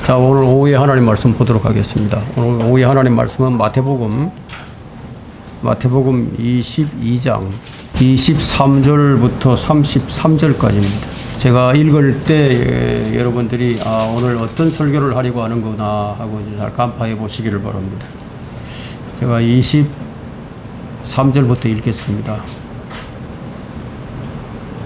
자, 오늘 오후에 하나님 말씀 보도록 하겠습니다. 오늘 오후에 하나님 말씀은 마태복음 22장 23절부터 33절까지입니다. 제가 읽을 때 여러분들이 오늘 어떤 설교를 하려고 하는구나 하고 잘 간파해 보시기를 바랍니다. 제가 23절부터 읽겠습니다.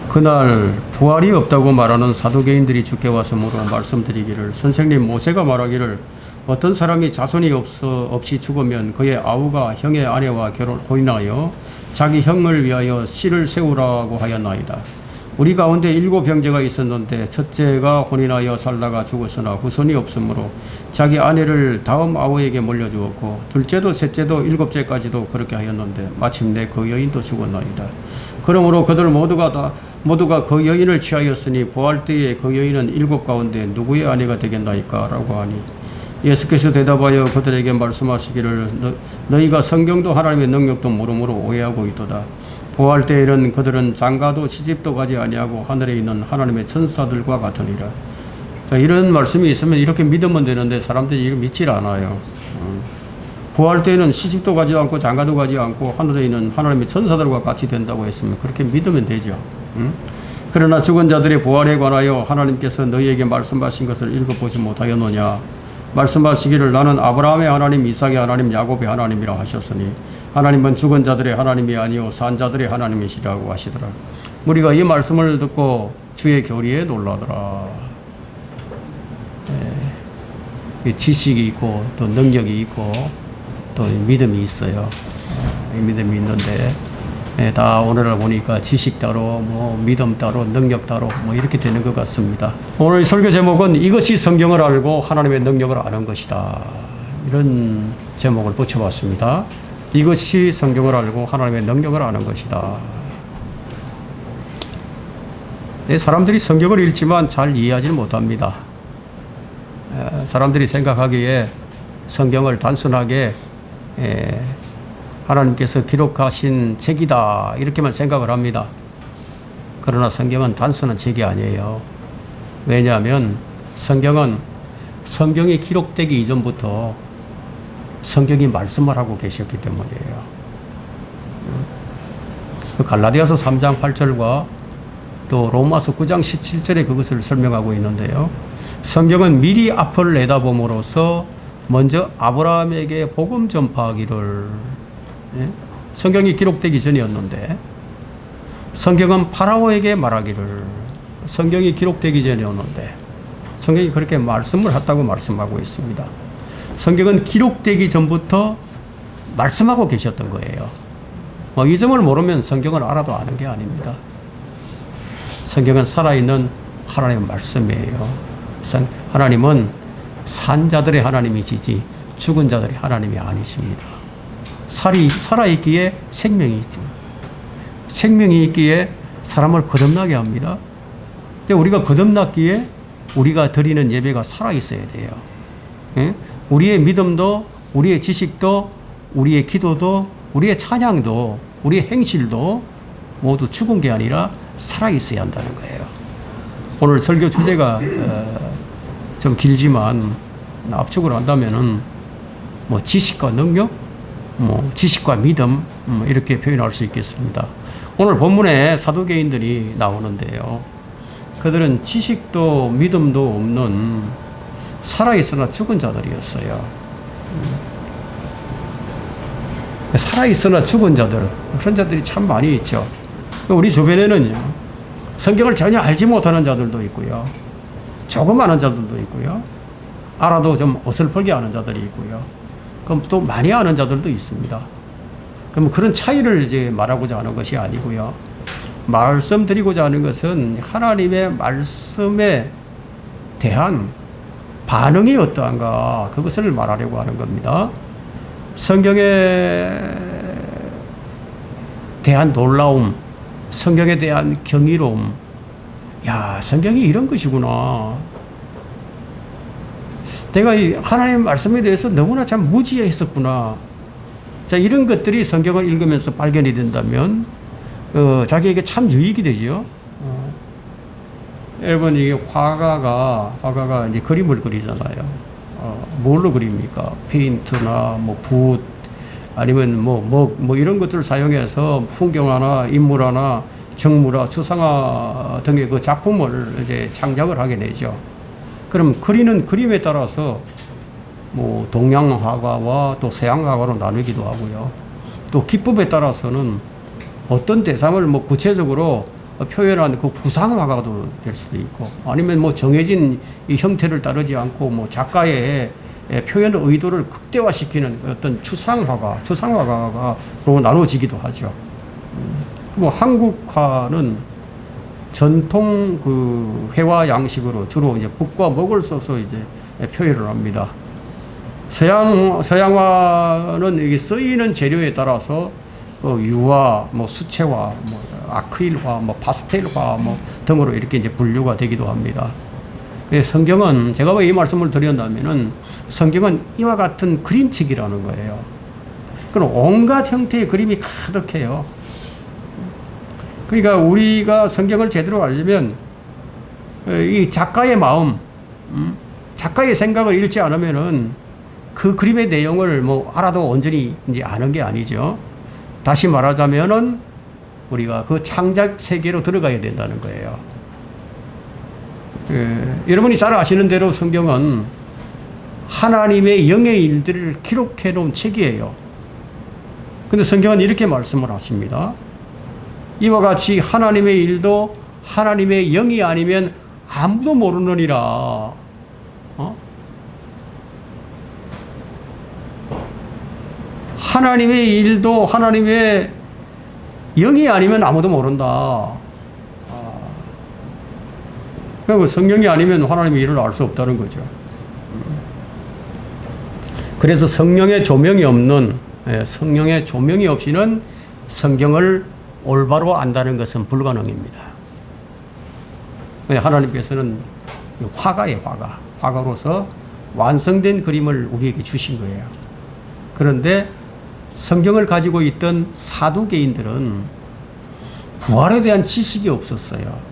그날 부활이 없다고 말하는 사두개인들이 주께 와서 물어 말씀드리기를, 선생님, 모세가 말하기를 어떤 사람이 자손이 없이 죽으면 그의 아우가 형의 아내와 혼인하여 자기 형을 위하여 씨를 세우라고 하였나이다. 우리 가운데 7 형제가 있었는데 첫째가 혼인하여 살다가 죽었으나 후손이 없으므로 자기 아내를 다음 아우에게 물려주었고, 둘째도 셋째도 7째까지도 그렇게 하였는데 마침내 그 여인도 죽었나이다. 그러므로 그들 모두가 그 여인을 취하였으니 부활 때에 그 여인은 7 가운데 누구의 아내가 되겠나이까? 라고 하니, 예수께서 대답하여 그들에게 말씀하시기를, 너희가 성경도 하나님의 능력도 모르므로 오해하고 있도다. 부활 때에는 그들은 장가도 시집도 가지 아니하고 하늘에 있는 하나님의 천사들과 같으니라. 이런 말씀이 있으면 이렇게 믿으면 되는데 사람들이 이걸 믿질 않아요. 부활 때에는 시집도 가지 않고 장가도 가지 않고 하늘에 있는 하나님의 천사들과 같이 된다고 했으면 그렇게 믿으면 되죠. 그러나 죽은 자들의 부활에 관하여 하나님께서 너희에게 말씀하신 것을 읽어보지 못하였느냐? 말씀하시기를, 나는 아브라함의 하나님, 이삭의 하나님, 야곱의 하나님이라 하셨으니 하나님은 죽은 자들의 하나님이 아니요 산 자들의 하나님이시라고 하시더라. 우리가 이 말씀을 듣고 주의 교리에 놀라더라. 지식이 있고 또 능력이 있고 또 믿음이 있어요. 믿음이 있는데 다 오늘을 보니까 지식 따로 믿음 따로 능력 따로 이렇게 되는 것 같습니다. 오늘 설교 제목은 이것이 성경을 알고 하나님의 능력을 아는 것이다, 이런 제목을 붙여봤습니다. 이것이 성경을 알고 하나님의 능력을 아는 것이다. 사람들이 성경을 읽지만 잘 이해하지 못합니다. 사람들이 생각하기에 성경을 단순하게 하나님께서 기록하신 책이다, 이렇게만 생각을 합니다. 그러나 성경은 단순한 책이 아니에요. 왜냐하면 성경이 기록되기 이전부터 성경이 말씀을 하고 계셨기 때문이에요. 갈라디아서 3장 8절과 또 로마서 9장 17절에 그것을 설명하고 있는데요. 성경은 미리 앞을 내다봄으로써 먼저 아브라함에게 복음 전파하기를, 성경이 기록되기 전이었는데 성경은 파라오에게 말하기를, 성경이 기록되기 전이었는데 성경이 그렇게 말씀을 했다고 말씀하고 있습니다. 성경은 기록되기 전부터 말씀하고 계셨던 거예요. 이 점을 모르면 성경을 알아도 아는 게 아닙니다. 성경은 살아있는 하나님의 말씀이에요. 하나님은 산 자들의 하나님이시지 죽은 자들의 하나님이 아니십니다. 살아있기에 생명이 있죠. 생명이 있기에 사람을 거듭나게 합니다. 근데 우리가 거듭났기에 우리가 드리는 예배가 살아있어야 돼요. 우리의 믿음도, 우리의 지식도, 우리의 기도도, 우리의 찬양도, 우리의 행실도 모두 죽은 게 아니라 살아있어야 한다는 거예요. 오늘 설교 주제가 좀 길지만 압축을 한다면은 지식과 능력, 지식과 믿음, 이렇게 표현할 수 있겠습니다. 오늘 본문에 사두개인들이 나오는데요. 그들은 지식도 믿음도 없는 살아있으나 죽은 자들이었어요. 살아있으나 죽은 자들, 그런 자들이 참 많이 있죠. 우리 주변에는요, 성경을 전혀 알지 못하는 자들도 있고요, 조금 아는 자들도 있고요, 알아도 좀 어설프게 아는 자들이 있고요, 그럼 또 많이 아는 자들도 있습니다. 그럼 그런 차이를 이제 말하고자 하는 것이 아니고요, 말씀드리고자 하는 것은 하나님의 말씀에 대한 반응이 어떠한가, 그것을 말하려고 하는 겁니다. 성경에 대한 놀라움, 성경에 대한 경이로움, 성경이 이런 것이구나. 내가 이 하나님의 말씀에 대해서 너무나 참 무지했었구나. 자, 이런 것들이 성경을 읽으면서 발견이 된다면 자기에게 참 유익이 되죠. 여러분, 이게 화가가 이제 그림을 그리잖아요. 뭘로 그립니까? 페인트나 뭐 붓, 아니면 뭐 이런 것들을 사용해서 풍경화나 인물화나 정물화, 추상화 등의 그 작품을 이제 창작을 하게 되죠. 그럼 그리는 그림에 따라서 뭐 동양 화가와 또 서양 화가로 나누기도 하고요. 또 기법에 따라서는 어떤 대상을 뭐 구체적으로 표현한 그 구상화가도 될 수도 있고, 아니면 뭐 정해진 이 형태를 따르지 않고 뭐 작가의 표현 의도를 극대화시키는 어떤 추상화가로 나눠지기도 하죠. 뭐 한국화는 전통 그 회화 양식으로 주로 이제 붓과 목을 써서 이제 표현을 합니다. 서양화는 이게 쓰이는 재료에 따라서 유화, 뭐 수채화, 뭐 아크릴화, 뭐 파스텔화 뭐 등으로 이렇게 이제 분류가 되기도 합니다. 성경은 제가 왜 이 말씀을 드렸냐면은 성경은 이와 같은 그림책이라는 거예요. 그럼 온갖 형태의 그림이 가득해요. 그러니까 우리가 성경을 제대로 알려면 이 작가의 마음, 작가의 생각을 읽지 않으면은 그 그림의 내용을 뭐 알아도 온전히 이제 아는 게 아니죠. 다시 말하자면은 우리가 그 창작 세계로 들어가야 된다는 거예요. 여러분이 잘 아시는 대로 성경은 하나님의 영의 일들을 기록해 놓은 책이에요. 근데 성경은 이렇게 말씀을 하십니다. 이와 같이 하나님의 일도 하나님의 영이 아니면 아무도 모르느니라. 하나님의 일도 하나님의 영이 아니면 아무도 모른다. 그럼 성령이 아니면 하나님의 일을 알 수 없다는 거죠. 그래서 성령의 조명이 없이는 성경을 올바로 안다는 것은 불가능입니다. 하나님께서는 화가로서 완성된 그림을 우리에게 주신 거예요. 그런데 성경을 가지고 있던 사두개인들은 부활에 대한 지식이 없었어요.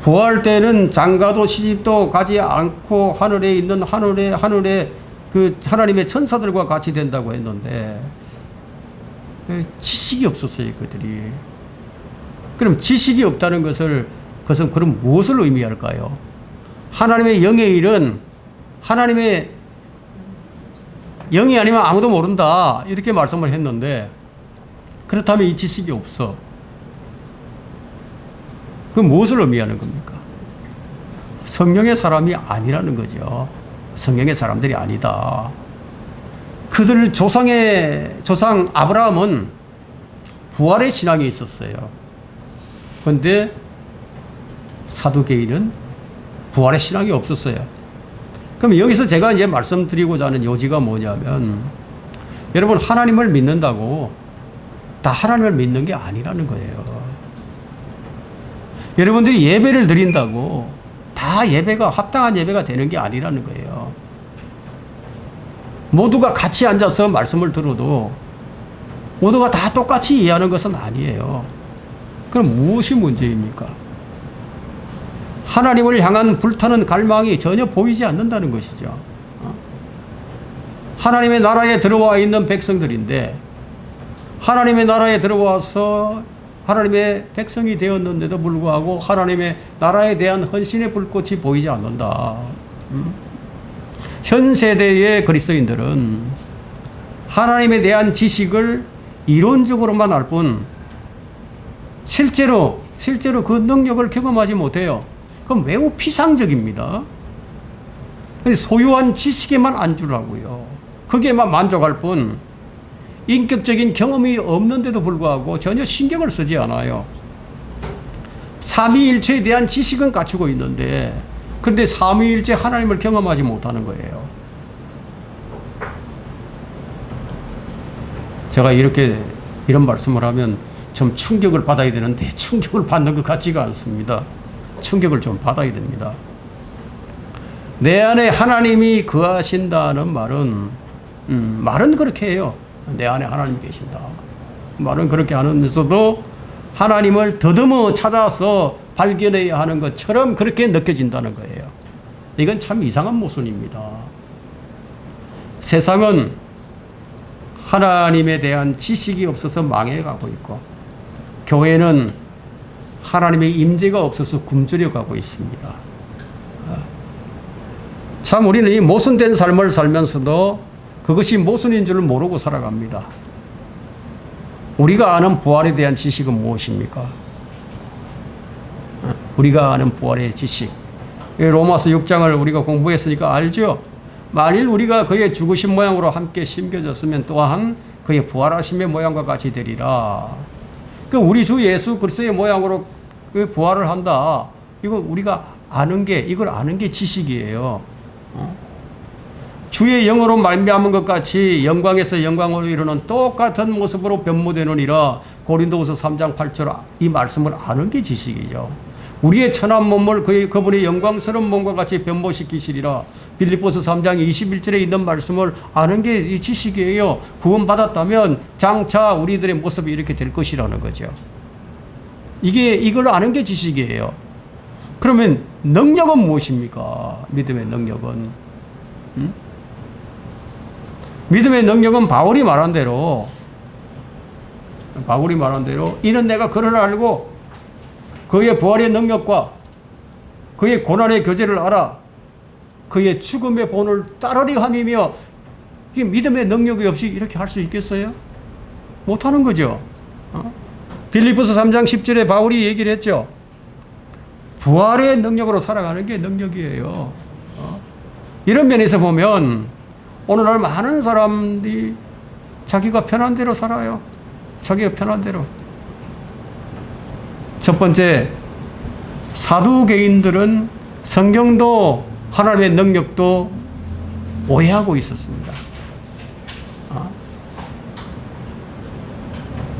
부활 때는 장가도 시집도 가지 않고 하늘에 있는 하늘에 그 하나님의 천사들과 같이 된다고 했는데 지식이 없었어요, 그들이. 그럼 지식이 없다는 그것은 그럼 무엇을 의미할까요? 하나님의 영의 일은 하나님의 영이 아니면 아무도 모른다, 이렇게 말씀을 했는데, 그렇다면 이 지식이 없어. 그 무엇을 의미하는 겁니까? 성령의 사람이 아니라는 거죠. 성령의 사람들이 아니다. 그들 조상 아브라함은 부활의 신앙이 있었어요. 그런데 사두개인은 부활의 신앙이 없었어요. 그럼 여기서 제가 이제 말씀드리고자 하는 요지가 뭐냐면, 여러분, 하나님을 믿는다고 다 하나님을 믿는 게 아니라는 거예요. 여러분들이 예배를 드린다고 다 예배가 합당한 예배가 되는 게 아니라는 거예요. 모두가 같이 앉아서 말씀을 들어도 모두가 다 똑같이 이해하는 것은 아니에요. 그럼 무엇이 문제입니까? 하나님을 향한 불타는 갈망이 전혀 보이지 않는다는 것이죠. 하나님의 나라에 들어와 있는 백성들인데, 하나님의 나라에 들어와서 하나님의 백성이 되었는데도 불구하고 하나님의 나라에 대한 헌신의 불꽃이 보이지 않는다. 현 세대의 그리스도인들은 하나님에 대한 지식을 이론적으로만 알 뿐 실제로 그 능력을 경험하지 못해요. 그럼 매우 피상적입니다. 소유한 지식에만 안주하고요. 거기에만 만족할 뿐 인격적인 경험이 없는데도 불구하고 전혀 신경을 쓰지 않아요. 삼위일체에 대한 지식은 갖추고 있는데, 그런데 삼위일체 하나님을 경험하지 못하는 거예요. 제가 이런 말씀을 하면 좀 충격을 받아야 되는데 충격을 받는 것 같지가 않습니다. 충격을 좀 받아야 됩니다. 내 안에 하나님이 거하신다는 말은 그렇게 해요. 내 안에 하나님이 계신다. 말은 그렇게 하면서도 하나님을 더듬어 찾아서 발견해야 하는 것처럼 그렇게 느껴진다는 거예요. 이건 참 이상한 모순입니다. 세상은 하나님에 대한 지식이 없어서 망해가고 있고, 교회는 하나님의 임재가 없어서 굶주려가고 있습니다. 참 우리는 이 모순된 삶을 살면서도 그것이 모순인 줄 모르고 살아갑니다. 우리가 아는 부활에 대한 지식은 무엇입니까? 우리가 아는 부활의 지식. 로마서 6장을 우리가 공부했으니까 알죠? 만일 우리가 그의 죽으신 모양으로 함께 심겨졌으면 또한 그의 부활하심의 모양과 같이 되리라. 우리 주 예수 그리스도의 모양으로 부활을 한다. 이건 우리가 이걸 아는 게 지식이에요. 주의 영으로 말미암은 것 같이 영광에서 영광으로 이르는 똑같은 모습으로 변모되느니라. 고린도후서 3장 8절 이 말씀을 아는 게 지식이죠. 우리의 천한 몸을 그분의 영광스러운 몸과 같이 변모시키시리라. 빌립보서 3장 21절에 있는 말씀을 아는 게 이 지식이에요. 구원받았다면 장차 우리들의 모습이 이렇게 될 것이라는 거죠. 이걸 아는 게 지식이에요. 그러면 능력은 무엇입니까? 믿음의 능력은. 믿음의 능력은 바울이 말한 대로 이는 내가 그를 알고 그의 부활의 능력과 그의 고난의 교제를 알아 그의 죽음의 본을 따르려 함이며, 이게 믿음의 능력이 없이 이렇게 할 수 있겠어요? 못하는 거죠. 빌립보서 3장 10절에 바울이 얘기를 했죠. 부활의 능력으로 살아가는 게 능력이에요. 이런 면에서 보면 오늘날 많은 사람들이 자기가 편한 대로 살아요. 자기가 편한 대로. 첫 번째, 사두개인들은 성경도 하나님의 능력도 오해하고 있었습니다.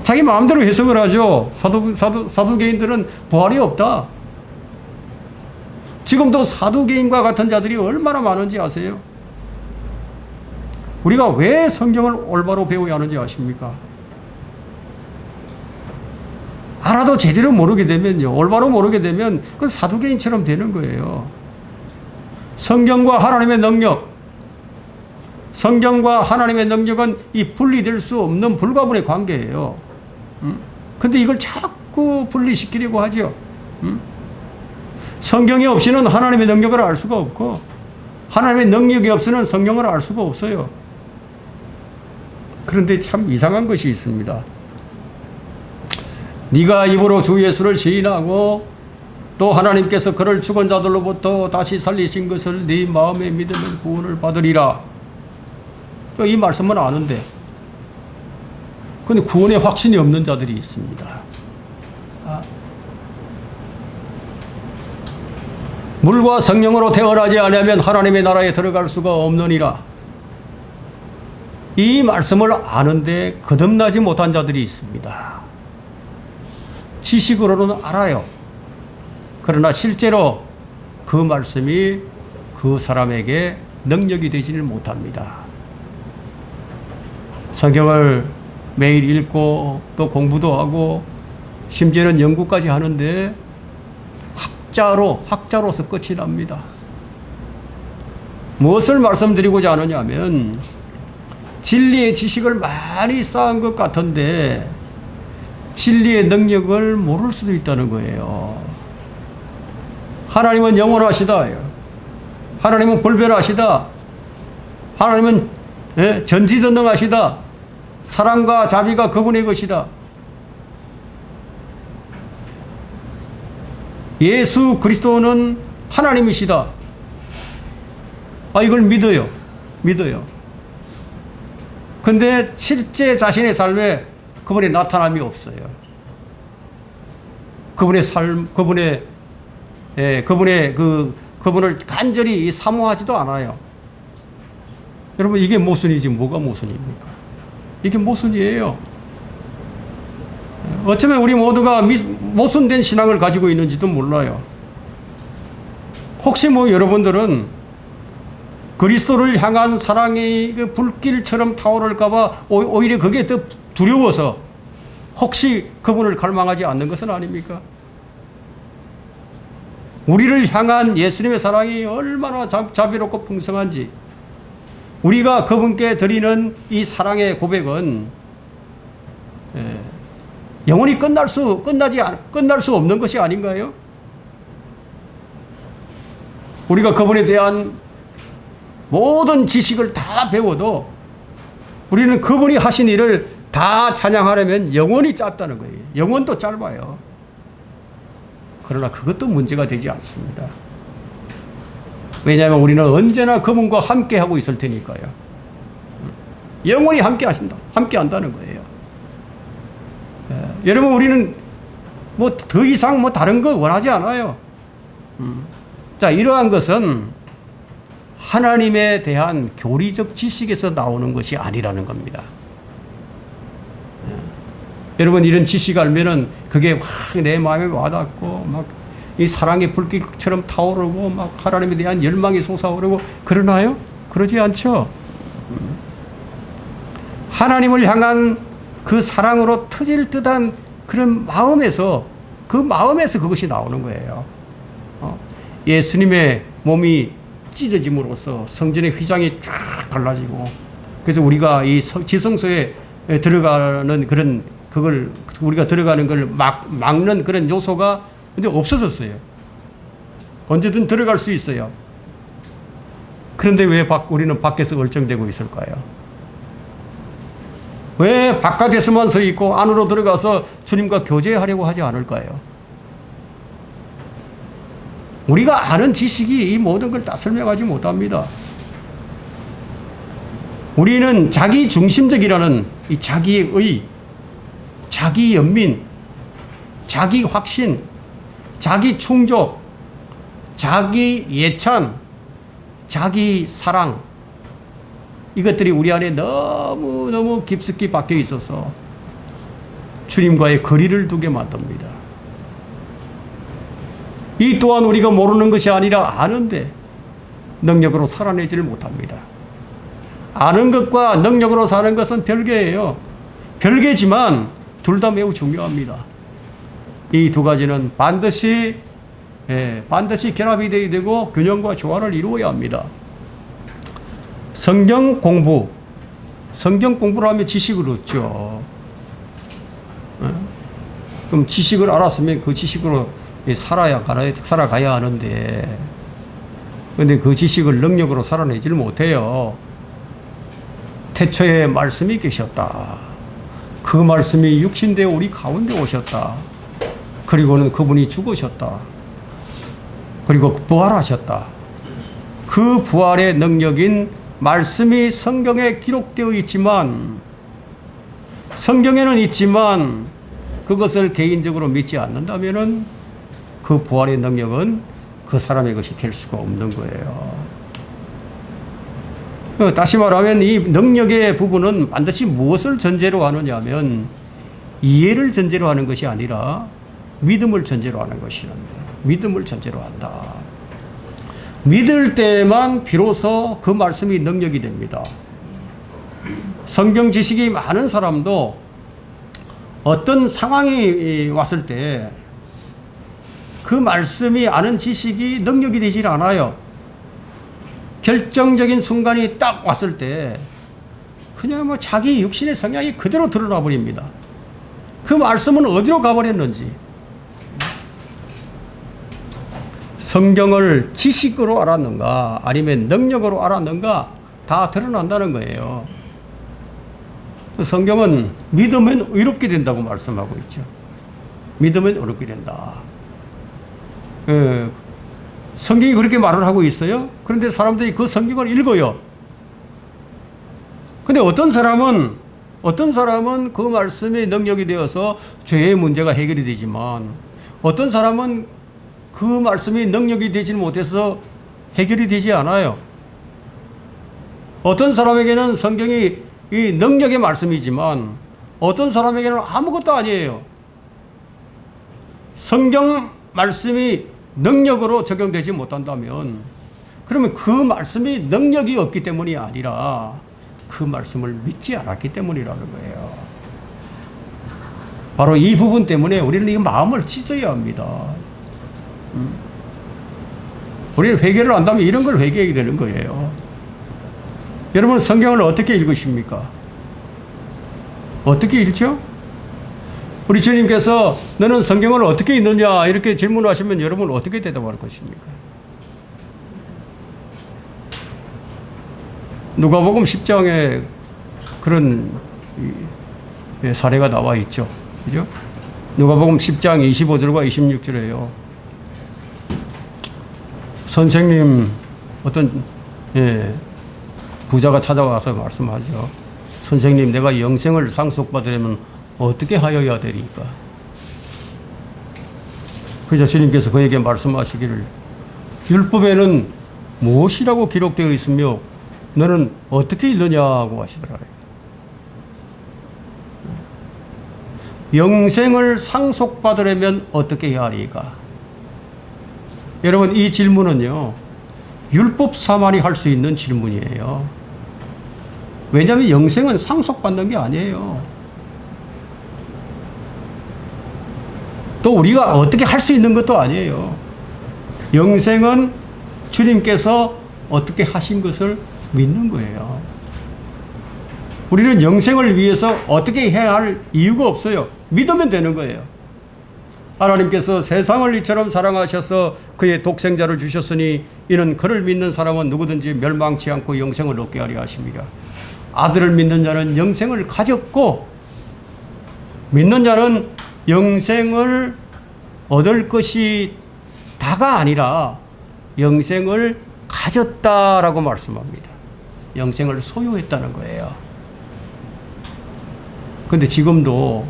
자기 마음대로 해석을 하죠. 사두개인들은 부활이 없다. 지금도 사두개인과 같은 자들이 얼마나 많은지 아세요? 우리가 왜 성경을 올바로 배워야 하는지 아십니까? 알아도 제대로 모르게 되면요, 올바로 모르게 되면 그건 사두개인처럼 되는 거예요. 성경과 하나님의 능력은 이 분리될 수 없는 불가분의 관계예요. 근데 이걸 자꾸 분리시키려고 하죠. 성경이 없이는 하나님의 능력을 알 수가 없고, 하나님의 능력이 없이는 성경을 알 수가 없어요. 그런데 참 이상한 것이 있습니다. 네가 입으로 주 예수를 시인하고 또 하나님께서 그를 죽은 자들로부터 다시 살리신 것을 네 마음에 믿으면 구원을 받으리라. 이 말씀은 아는데, 그런데 구원의 확신이 없는 자들이 있습니다. 물과 성령으로 태어나지 않으면 하나님의 나라에 들어갈 수가 없느니라. 이 말씀을 아는데 거듭나지 못한 자들이 있습니다. 지식으로는 알아요. 그러나 실제로 그 말씀이 그 사람에게 능력이 되지를 못합니다. 성경을 매일 읽고 또 공부도 하고 심지어는 연구까지 하는데 학자로서 끝이 납니다. 무엇을 말씀드리고자 하느냐면, 진리의 지식을 많이 쌓은 것 같은데 진리의 능력을 모를 수도 있다는 거예요. 하나님은 영원하시다. 하나님은 불변하시다. 하나님은 전지전능하시다. 사랑과 자비가 그분의 것이다. 예수 그리스도는 하나님이시다. 이걸 믿어요. 근데 실제 자신의 삶에 그분의 나타남이 없어요. 그분의 삶, 그분을 간절히 사모하지도 않아요. 여러분, 이게 모순이지 뭐가 모순입니까? 이게 모순이에요. 어쩌면 우리 모두가 모순된 신앙을 가지고 있는지도 몰라요. 혹시 여러분들은 그리스도를 향한 사랑이 그 불길처럼 타오를까봐 오히려 그게 더 두려워서 혹시 그분을 갈망하지 않는 것은 아닙니까? 우리를 향한 예수님의 사랑이 얼마나 자비롭고 풍성한지, 우리가 그분께 드리는 이 사랑의 고백은 영원히 끝날 수 없는 것이 아닌가요? 우리가 그분에 대한 모든 지식을 다 배워도 우리는 그분이 하신 일을 다 찬양하려면 영원히 짧다는 거예요. 영원도 짧아요. 그러나 그것도 문제가 되지 않습니다. 왜냐하면 우리는 언제나 그분과 함께 하고 있을 테니까요. 영원히 함께 한다는 거예요. 여러분, 우리는 뭐 더 이상 뭐 다른 거 원하지 않아요. 자, 이러한 것은 하나님에 대한 교리적 지식에서 나오는 것이 아니라는 겁니다. 여러분, 이런 지식 알면은 그게 확 내 마음에 와닿고 막 이 사랑의 불길처럼 타오르고 막 하나님에 대한 열망이 솟아오르고 그러나요? 그러지 않죠. 하나님을 향한 그 사랑으로 터질 듯한 그런 마음에서 그것이 나오는 거예요. 예수님의 몸이 찢어짐으로써 성전의 휘장이 쫙 갈라지고, 그래서 우리가 이 지성소에 들어가는 그걸 우리가 들어가는 걸 막는 그런 요소가 이제 없어졌어요. 언제든 들어갈 수 있어요. 그런데 왜 우리는 밖에서 얼쩡대고 있을까요? 왜 바깥에서만 서 있고 안으로 들어가서 주님과 교제하려고 하지 않을까요? 우리가 아는 지식이 이 모든 걸 다 설명하지 못합니다. 우리는 자기 중심적이라는 이 자기의, 자기 연민, 자기 확신, 자기 충족, 자기 예찬, 자기 사랑, 이것들이 우리 안에 너무너무 깊숙이 박혀 있어서 주님과의 거리를 두게 만듭니다. 이 또한 우리가 모르는 것이 아니라 아는데 능력으로 살아내지를 못합니다. 아는 것과 능력으로 사는 것은 별개예요. 별개지만 둘 다 매우 중요합니다. 이 두 가지는 반드시 결합이 되어야 되고 균형과 조화를 이루어야 합니다. 성경을 하면 지식을 얻죠. 그럼 지식을 알았으면 그 지식으로 살아가야 하는데, 그런데 그 지식을 능력으로 살아내지를 못해요. 태초에 말씀이 계셨다. 그 말씀이 육신되어 우리 가운데 오셨다. 그리고는 그분이 죽으셨다. 그리고 부활하셨다. 그 부활의 능력인 말씀이 성경에 기록되어 있지만, 성경에는 있지만 그것을 개인적으로 믿지 않는다면은 그 부활의 능력은 그 사람의 것이 될 수가 없는 거예요. 다시 말하면 이 능력의 부분은 반드시 무엇을 전제로 하느냐 하면 이해를 전제로 하는 것이 아니라 믿음을 전제로 하는 것이랍니다. 믿음을 전제로 한다. 믿을 때만 비로소 그 말씀이 능력이 됩니다. 성경 지식이 많은 사람도 어떤 상황이 왔을 때 그 말씀이 아는 지식이 능력이 되질 않아요. 결정적인 순간이 딱 왔을 때 그냥 뭐 자기 육신의 성향이 그대로 드러나 버립니다. 그 말씀은 어디로 가버렸는지. 성경을 지식으로 알았는가 아니면 능력으로 알았는가 다 드러난다는 거예요. 성경은 믿으면 의롭게 된다고 말씀하고 있죠. 믿으면 의롭게 된다. 성경이 그렇게 말을 하고 있어요. 그런데 사람들이 그 성경을 읽어요. 근데 어떤 사람은 그 말씀이 능력이 되어서 죄의 문제가 해결이 되지만, 어떤 사람은 그 말씀이 능력이 되지 못해서 해결이 되지 않아요. 어떤 사람에게는 성경이 이 능력의 말씀이지만 어떤 사람에게는 아무것도 아니에요. 성경 말씀이 능력으로 적용되지 못한다면 그러면 그 말씀이 능력이 없기 때문이 아니라 그 말씀을 믿지 않았기 때문이라는 거예요. 바로 이 부분 때문에 우리는 이 마음을 찢어야 합니다. 우리는 회개를 한다면 이런 걸 회개하게 되는 거예요. 여러분 성경을 어떻게 읽으십니까? 어떻게 읽죠? 우리 주님께서 너는 성경을 어떻게 읽느냐 이렇게 질문하시면 여러분 어떻게 대답할 것입니까? 누가복음 10장에 그런 사례가 나와 있죠. 그죠? 누가복음 10장 25절과 26절에요. 선생님 어떤 부자가 찾아와서 말씀하죠. 선생님 내가 영생을 상속받으려면 어떻게 하여야 되리까? 그래서 주님께서 그에게 말씀하시기를 율법에는 무엇이라고 기록되어 있으며 너는 어떻게 읽느냐고 하시더라고요. 영생을 상속받으려면 어떻게 해야 하리까? 여러분 이 질문은요 율법사만이 할 수 있는 질문이에요. 왜냐하면 영생은 상속받는 게 아니에요. 또 우리가 어떻게 할 수 있는 것도 아니에요. 영생은 주님께서 어떻게 하신 것을 믿는 거예요. 우리는 영생을 위해서 어떻게 해야 할 이유가 없어요. 믿으면 되는 거예요. 하나님께서 세상을 이처럼 사랑하셔서 그의 독생자를 주셨으니 이는 그를 믿는 사람은 누구든지 멸망치 않고 영생을 얻게 하려 하십니다. 아들을 믿는 자는 영생을 가졌고 믿는 자는 영생을 얻을 것이 다가 아니라 영생을 가졌다라고 말씀합니다. 영생을 소유했다는 거예요. 근데 지금도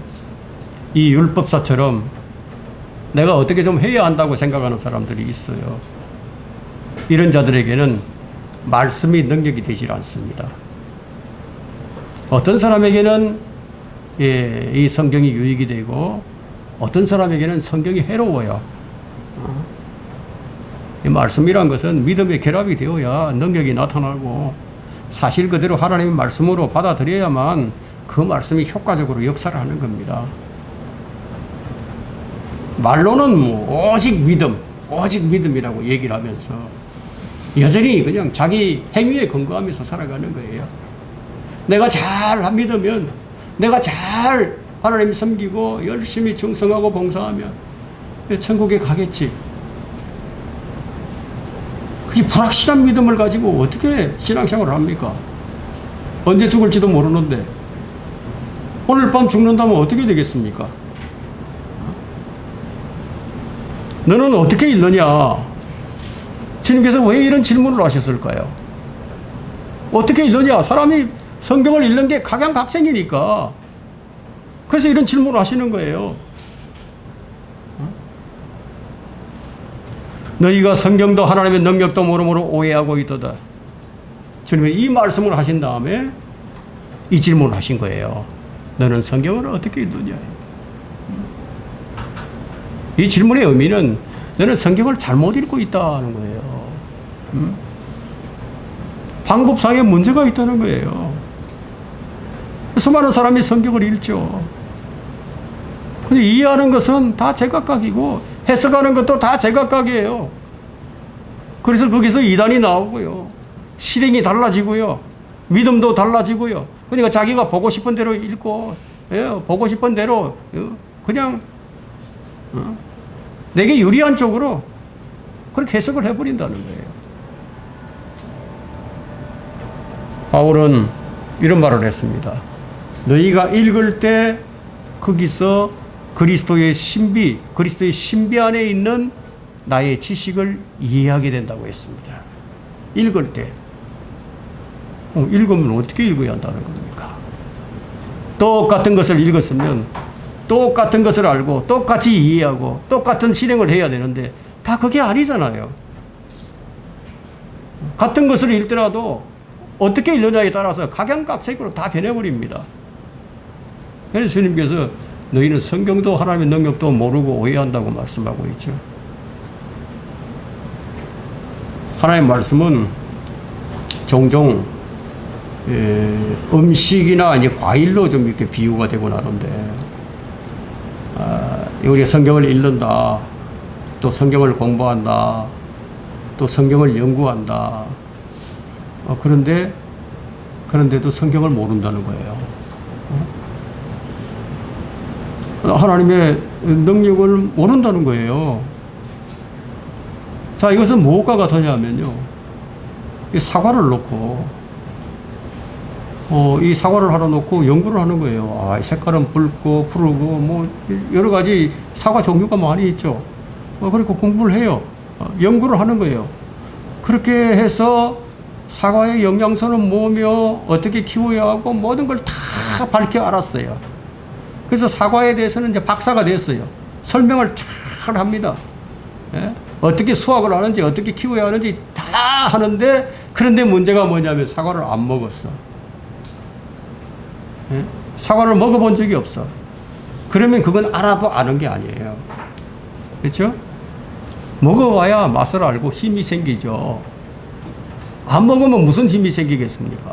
이 율법사처럼 내가 어떻게 좀 해야 한다고 생각하는 사람들이 있어요. 이런 자들에게는 말씀이 능력이 되질 않습니다. 어떤 사람에게는 이 성경이 유익이 되고 어떤 사람에게는 성경이 해로워요. 이 말씀이란 것은 믿음의 결합이 되어야 능력이 나타나고 사실 그대로 하나님의 말씀으로 받아들여야만 그 말씀이 효과적으로 역사를 하는 겁니다. 말로는 뭐 오직 믿음이라고 얘기를 하면서 여전히 그냥 자기 행위에 근거하면서 살아가는 거예요. 내가 잘 믿으면, 내가 잘 하나님 섬기고 열심히 충성하고 봉사하면 천국에 가겠지. 그게 불확실한 믿음을 가지고 어떻게 신앙생활을 합니까? 언제 죽을지도 모르는데 오늘 밤 죽는다면 어떻게 되겠습니까? 너는 어떻게 읽느냐? 주님께서 왜 이런 질문을 하셨을까요? 어떻게 읽느냐? 사람이 성경을 읽는 게 각양각색이니까 그래서 이런 질문을 하시는 거예요. 너희가 성경도 하나님의 능력도 모름으로 오해하고 있도다. 주님이 이 말씀을 하신 다음에 이 질문을 하신 거예요. 너는 성경을 어떻게 읽느냐? 이 질문의 의미는 너는 성경을 잘못 읽고 있다는 거예요. 방법상의 문제가 있다는 거예요. 수많은 사람이 성경을 읽죠. 근데 이해하는 것은 다 제각각이고 해석하는 것도 다 제각각이에요. 그래서 거기서 이단이 나오고요. 실행이 달라지고요. 믿음도 달라지고요. 그러니까 자기가 보고 싶은 대로 읽고 보고 싶은 대로 그냥 내게 유리한 쪽으로 그렇게 해석을 해버린다는 거예요. 바울은 이런 말을 했습니다. 너희가 읽을 때 거기서 그리스도의 신비 안에 있는 나의 지식을 이해하게 된다고 했습니다. 읽을 때. 읽으면 어떻게 읽어야 한다는 겁니까? 똑같은 것을 읽었으면 똑같은 것을 알고 똑같이 이해하고 똑같은 실행을 해야 되는데 다 그게 아니잖아요. 같은 것을 읽더라도 어떻게 읽느냐에 따라서 각양각색으로 다 변해버립니다. 그래서 주님께서 너희는 성경도 하나님의 능력도 모르고 오해한다고 말씀하고 있죠. 하나님의 말씀은 종종 음식이나 이제 과일로 좀 이렇게 비유가 되곤 하는데 우리가 성경을 읽는다, 또 성경을 공부한다, 또 성경을 연구한다. 그런데도 성경을 모른다는 거예요. 하나님의 능력을 모른다는 거예요. 자, 이것은 무엇과 같으냐면요. 이 사과를 놓고, 이 사과를 하나 놓고 연구를 하는 거예요. 이 색깔은 붉고 푸르고 뭐 여러 가지 사과 종류가 많이 있죠. 그리고 공부를 해요. 연구를 하는 거예요. 그렇게 해서 사과의 영양소는 뭐며 어떻게 키워야 하고 모든 걸 다 밝게 알았어요. 그래서 사과에 대해서는 이제 박사가 됐어요. 설명을 잘 합니다. 예? 어떻게 수확을 하는지 어떻게 키워야 하는지 다 하는데, 그런데 문제가 뭐냐면 사과를 안 먹었어. 예? 사과를 먹어본 적이 없어. 그러면 그건 알아도 아는 게 아니에요. 그렇죠? 먹어봐야 맛을 알고 힘이 생기죠. 안 먹으면 무슨 힘이 생기겠습니까?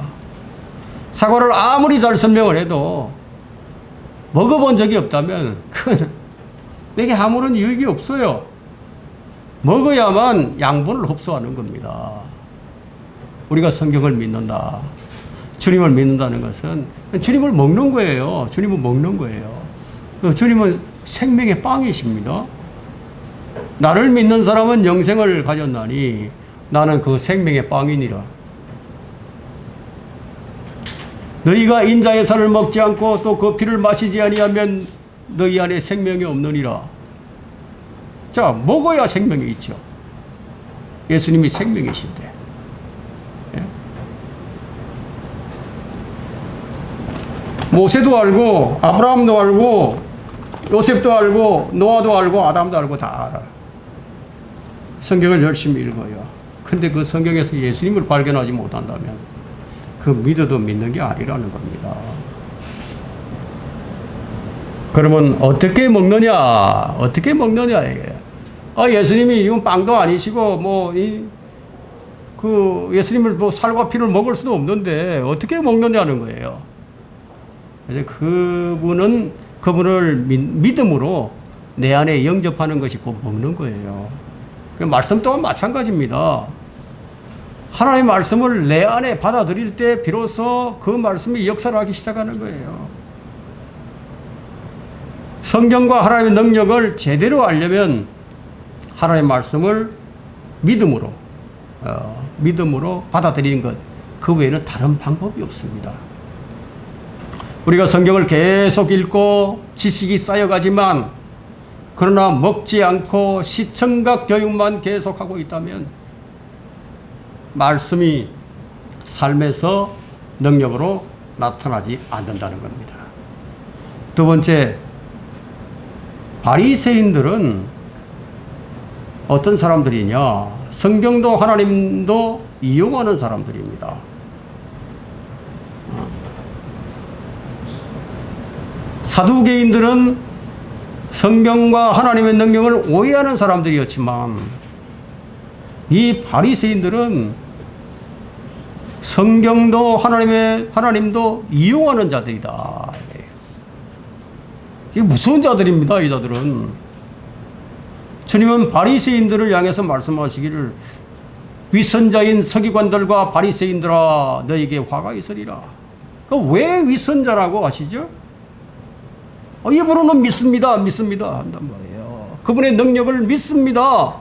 사과를 아무리 잘 설명을 해도 먹어본 적이 없다면 그건 내게 아무런 유익이 없어요. 먹어야만 양분을 흡수하는 겁니다. 우리가 성경을 믿는다, 주님을 믿는다는 것은 주님을 먹는 거예요. 주님은 먹는 거예요. 주님은 생명의 빵이십니다. 나를 믿는 사람은 영생을 가졌나니 나는 그 생명의 빵이니라. 너희가 인자의 살을 먹지 않고 또 그 피를 마시지 아니하면 너희 안에 생명이 없느니라. 자, 먹어야 생명이 있죠. 예수님이 생명이신데. 예? 모세도 알고 아브라함도 알고 요셉도 알고 노아도 알고 아담도 알고 다 알아. 성경을 열심히 읽어요. 근데 그 성경에서 예수님을 발견하지 못한다면 그 믿어도 믿는 게 아니라는 겁니다. 그러면 어떻게 먹느냐? 어떻게 먹느냐 이게. 예수님이 이건 빵도 아니시고 예수님을 뭐 살과 피를 먹을 수도 없는데 어떻게 먹느냐는 거예요. 그래서 그분을 믿음으로 내 안에 영접하는 것이 곧 먹는 거예요. 그 말씀 또한 마찬가지입니다. 하나님의 말씀을 내 안에 받아들일 때 비로소 그 말씀이 역사를 하기 시작하는 거예요. 성경과 하나님의 능력을 제대로 알려면 하나님의 말씀을 믿음으로 받아들이는 것, 그 외에는 다른 방법이 없습니다. 우리가 성경을 계속 읽고 지식이 쌓여가지만 그러나 먹지 않고 시청각 교육만 계속하고 있다면 말씀이 삶에서 능력으로 나타나지 않는다는 겁니다. 두 번째, 바리새인들은 어떤 사람들이냐? 성경도 하나님도 이용하는 사람들입니다. 사두개인들은 성경과 하나님의 능력을 오해하는 사람들이었지만 이 바리새인들은 성경도 하나님도 이용하는 자들이다. 이게 무서운 자들입니다. 이 자들은. 주님은 바리새인들을 향해서 말씀하시기를 위선자인 서기관들과 바리새인들아 너에게 화가 있으리라. 왜 위선자라고 하시죠? 입으로는 믿습니다 한단 말이에요. 그분의 능력을 믿습니다.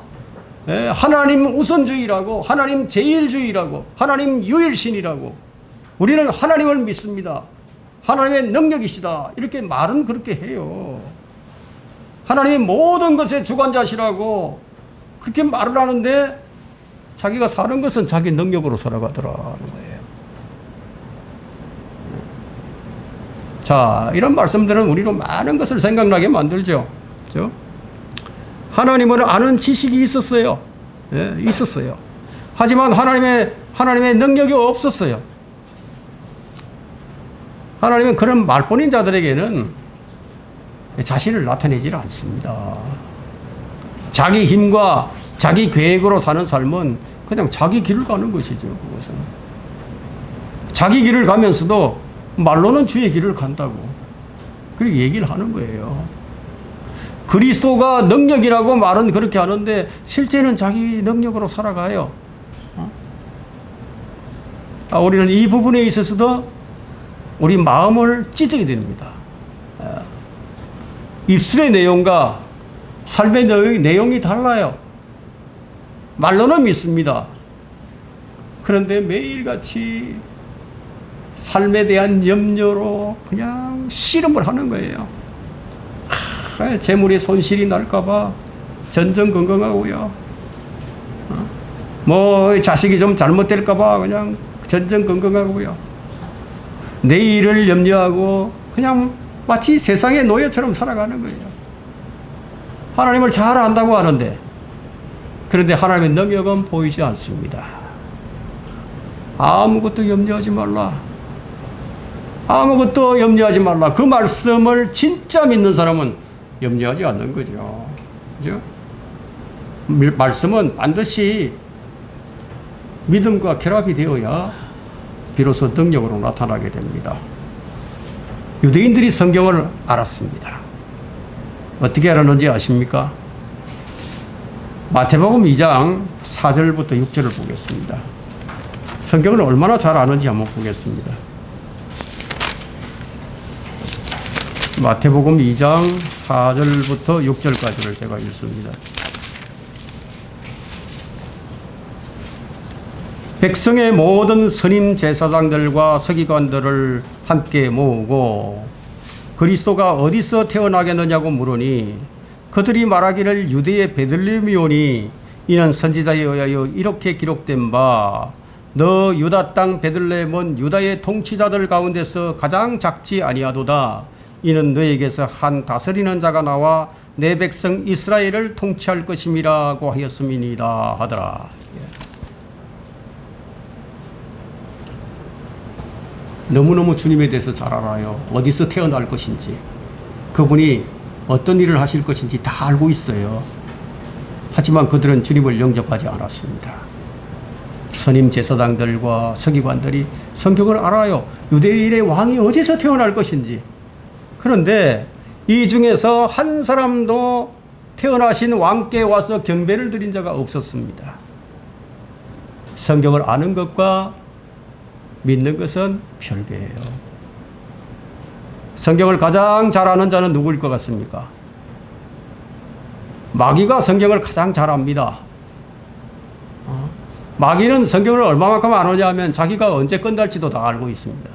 하나님 우선주의라고, 하나님 제일주의라고, 하나님 유일신이라고, 우리는 하나님을 믿습니다. 하나님의 능력이시다. 이렇게 말은 그렇게 해요. 하나님이 모든 것의 주관자시라고 그렇게 말을 하는데 자기가 사는 것은 자기 능력으로 살아가더라는 거예요. 자, 이런 말씀들은 우리로 많은 것을 생각나게 만들죠. 그렇죠? 하나님을 아는 지식이 있었어요. 있었어요. 하지만 하나님의 능력이 없었어요. 하나님은 그런 말뿐인 자들에게는 자신을 나타내지 않습니다. 자기 힘과 자기 계획으로 사는 삶은 그냥 자기 길을 가는 것이죠. 그것은 자기 길을 가면서도 말로는 주의 길을 간다고 그렇게 얘기를 하는 거예요. 그리스도가 능력이라고 말은 그렇게 하는데 실제는 자기 능력으로 살아가요. 우리는 이 부분에 있어서도 우리 마음을 찢어야 됩니다. 입술의 내용과 삶의 내용이 달라요. 말로는 믿습니다. 그런데 매일같이 삶에 대한 염려로 그냥 씨름을 하는 거예요. 재물에 손실이 날까봐 전전긍긍하고요. 뭐 자식이 좀 잘못될까봐 그냥 전전긍긍하고요. 내일을 염려하고 그냥 마치 세상의 노예처럼 살아가는 거예요. 하나님을 잘 안다고 하는데, 그런데 하나님의 능력은 보이지 않습니다. 아무것도 염려하지 말라. 아무것도 염려하지 말라. 그 말씀을 진짜 믿는 사람은 염려하지 않는 거죠. 그죠? 말씀은 반드시 믿음과 결합이 되어야 비로소 능력으로 나타나게 됩니다. 유대인들이 성경을 알았습니다. 어떻게 알았는지 아십니까? 마태복음 2장 4절부터 6절을 보겠습니다. 성경을 얼마나 잘 아는지 한번 보겠습니다. 마태복음 2장 4절부터 6절까지를 제가 읽습니다. 백성의 모든 선임 제사장들과 서기관들을 함께 모으고 그리스도가 어디서 태어나겠느냐고 물으니 그들이 말하기를 유대의 베들레헴이오니 이는 선지자에 의하여 이렇게 기록된 바 너 유다 땅 베들레헴은 유다의 통치자들 가운데서 가장 작지 아니하도다. 이는 너에게서 한 다스리는 자가 나와 내 백성 이스라엘을 통치할 것임이라고 하였음이니이다 하더라. 너무너무 주님에 대해서 잘 알아요. 어디서 태어날 것인지, 그분이 어떤 일을 하실 것인지 다 알고 있어요. 하지만 그들은 주님을 영접하지 않았습니다. 선임 제사장들과 서기관들이 성경을 알아요. 유대인의 왕이 어디서 태어날 것인지. 그런데 이 중에서 한 사람도 태어나신 왕께 와서 경배를 드린 자가 없었습니다. 성경을 아는 것과 믿는 것은 별개예요. 성경을 가장 잘 아는 자는 누구일 것 같습니까? 마귀가 성경을 가장 잘 압니다. 마귀는 성경을 얼마만큼 아느냐 하면 자기가 언제 끝날지도 다 알고 있습니다.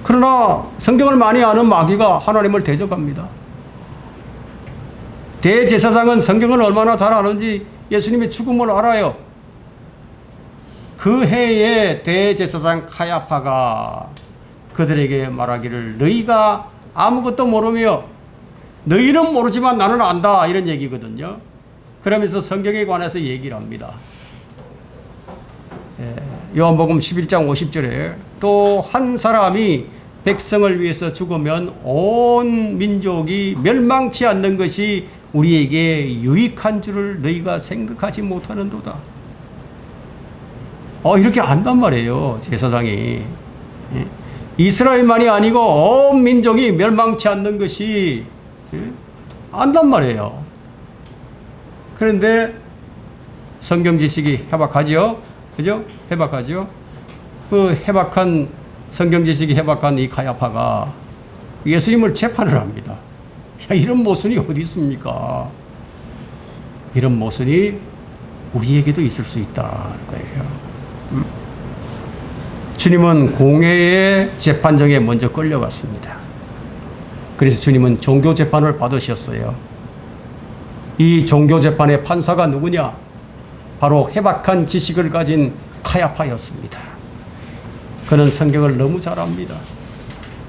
그러나 성경을 많이 아는 마귀가 하나님을 대적합니다. 대제사장은 성경을 얼마나 잘 아는지 예수님의 죽음을 알아요. 그 해에 대제사장 카야파가 그들에게 말하기를 너희가 아무것도 모르며 너희는 모르지만 나는 안다 이런 얘기거든요. 그러면서 성경에 관해서 얘기를 합니다. 요한복음 11장 50절에 또 한 사람이 백성을 위해서 죽으면 온 민족이 멸망치 않는 것이 우리에게 유익한 줄을 너희가 생각하지 못하는도다. 이렇게 안단 말이에요. 제사장이. 이스라엘만이 아니고 온 민족이 멸망치 않는 것이 안단 말이에요. 그런데 성경 지식이 해박하죠? 그죠? 해박하죠? 그 해박한 성경 지식이 해박한 이 가야파가 예수님을 재판을 합니다. 이런 모순이 어디 있습니까? 이런 모순이 우리에게도 있을 수 있다는 거예요. 주님은 공회의 재판정에 먼저 끌려갔습니다. 그래서 주님은 종교 재판을 받으셨어요. 이 종교 재판의 판사가 누구냐? 바로 해박한 지식을 가진 카야파였습니다. 그는 성경을 너무 잘 압니다.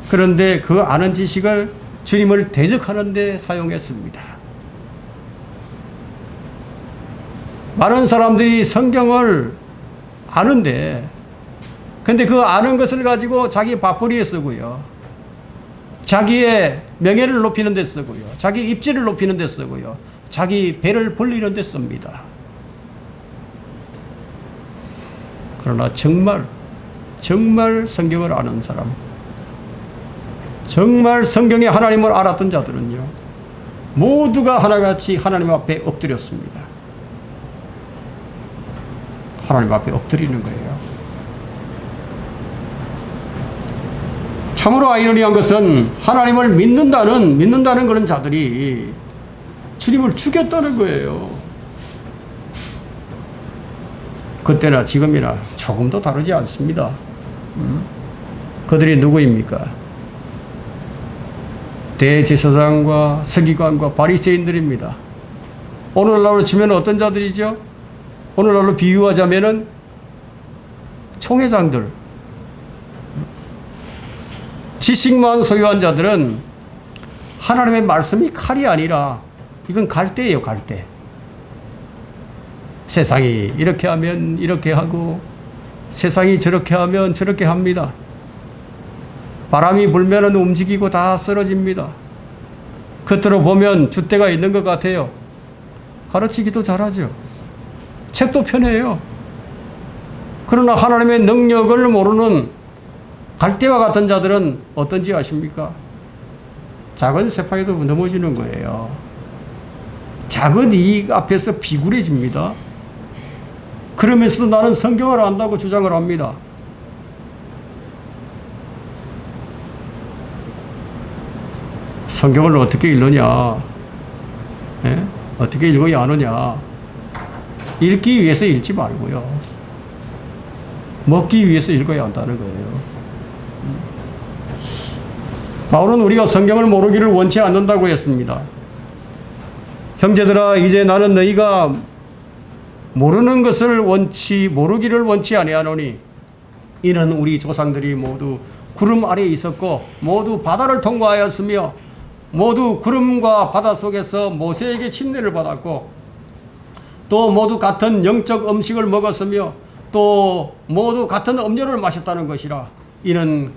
그런데 그 아는 지식을 주님을 대적하는 데 사용했습니다. 많은 사람들이 성경을 아는데, 근데 그 아는 것을 가지고 자기 밥벌이에 쓰고요. 자기의 명예를 높이는 데 쓰고요. 자기 입지를 높이는 데 쓰고요. 자기 배를 불리는 데 씁니다. 그러나 정말 성경을 아는 사람, 정말 성경에 하나님을 알았던 자들은요, 모두가 하나같이 하나님 앞에 엎드렸습니다. 하나님 앞에 엎드리는 거예요. 참으로 아이러니한 것은 하나님을 믿는다는 그런 자들이 주님을 죽였다는 거예요. 그때나 지금이나 조금도 다르지 않습니다. 그들이 누구입니까? 대제사장과 서기관과 바리새인들입니다. 오늘날로 치면 어떤 자들이죠? 오늘날로 비유하자면은 총회장들, 지식만 소유한 자들은 하나님의 말씀이 칼이 아니라 이건 갈대예요, 갈대. 세상이 이렇게 하면 이렇게 하고 세상이 저렇게 하면 저렇게 합니다. 바람이 불면은 움직이고 다 쓰러집니다. 겉으로 보면 줏대가 있는 것 같아요. 가르치기도 잘하죠. 책도 펴내요. 그러나 하나님의 능력을 모르는 갈대와 같은 자들은 어떤지 아십니까? 작은 세파에도 넘어지는 거예요. 작은 이익 앞에서 비굴해집니다. 그러면서도 나는 성경을 안다고 주장을 합니다. 성경을 어떻게 읽느냐? 예? 어떻게 읽어야 하느냐? 읽기 위해서 읽지 말고요. 먹기 위해서 읽어야 한다는 거예요. 바울은 우리가 성경을 모르기를 원치 않는다고 했습니다. 형제들아, 이제 나는 너희가 모르는 것을 모르기를 원치 아니하노니 이는 우리 조상들이 모두 구름 아래에 있었고 모두 바다를 통과하였으며 모두 구름과 바다 속에서 모세에게 침례를 받았고 또 모두 같은 영적 음식을 먹었으며 또 모두 같은 음료를 마셨다는 것이라. 이는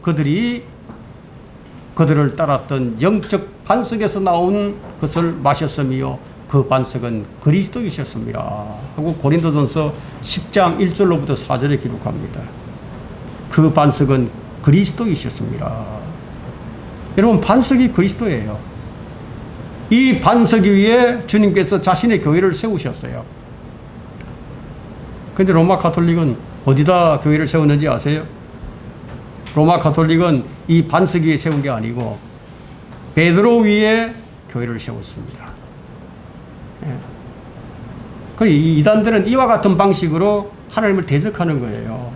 그들을 따랐던 영적 반석에서 나온 것을 마셨으며 그 반석은 그리스도이셨습니다 하고 고린도전서 10장 1절로부터 4절에 기록합니다. 그 반석은 그리스도이셨습니다. 여러분, 반석이 그리스도예요. 이 반석 위에 주님께서 자신의 교회를 세우셨어요. 그런데 로마 가톨릭은 어디다 교회를 세웠는지 아세요? 로마 가톨릭은 이 반석 위에 세운 게 아니고 베드로 위에 교회를 세웠습니다. 그 이단들은 이와 같은 방식으로 하나님을 대적하는 거예요.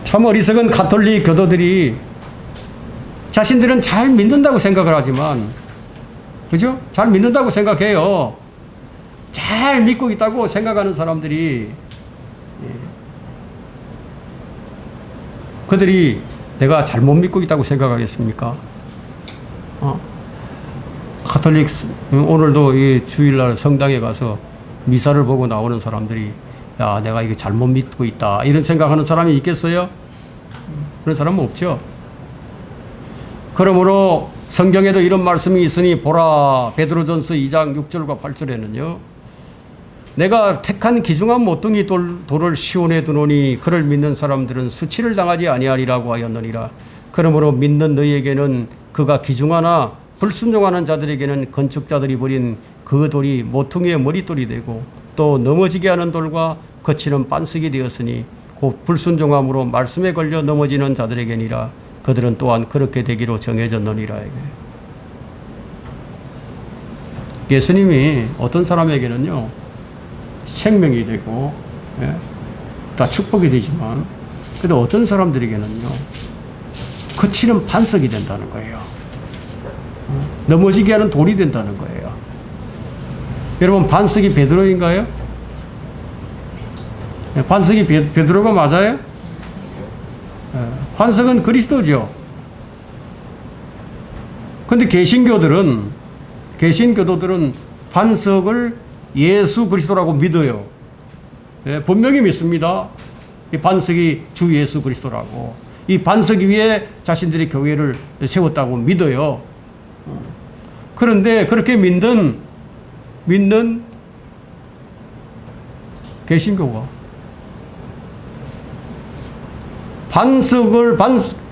참 어리석은 가톨릭 교도들이 자신들은 잘 믿는다고 생각을 하지만, 그죠? 잘 믿는다고 생각해요. 잘 믿고 있다고 생각하는 사람들이, 그들이 내가 잘못 믿고 있다고 생각하겠습니까? 가톨릭, 오늘도 이 주일날 성당에 가서 미사를 보고 나오는 사람들이, 야, 내가 이게 잘못 믿고 있다, 이런 생각하는 사람이 있겠어요? 그런 사람은 없죠. 그러므로 성경에도 이런 말씀이 있으니 보라, 베드로전서 2장 6절과 8절에는요, 내가 택한 귀중한 모퉁이 돌을 시온에 두노니 그를 믿는 사람들은 수치를 당하지 아니하리라고 하였느니라. 그러므로 믿는 너희에게는 그가 귀중하나 불순종하는 자들에게는 건축자들이 버린 그 돌이 모퉁이의 머릿돌이 되고 또 넘어지게 하는 돌과 거치는 반석이 되었으니 곧 불순종함으로 말씀에 걸려 넘어지는 자들에게니라. 그들은 또한 그렇게 되기로 정해졌느니라. 예수님이 어떤 사람에게는요, 생명이 되고, 다 축복이 되지만, 그래도 어떤 사람들에게는요, 거치는 반석이 된다는 거예요. 넘어지게 하는 돌이 된다는 거예요. 여러분, 반석이 베드로인가요? 반석이 베드로가 맞아요? 반석은 그리스도죠. 그런데 개신교도들은 반석을 예수 그리스도라고 믿어요. 분명히 믿습니다. 이 반석이 주 예수 그리스도라고. 이 반석 위에 자신들의 교회를 세웠다고 믿어요. 그런데 그렇게 믿는 개신교가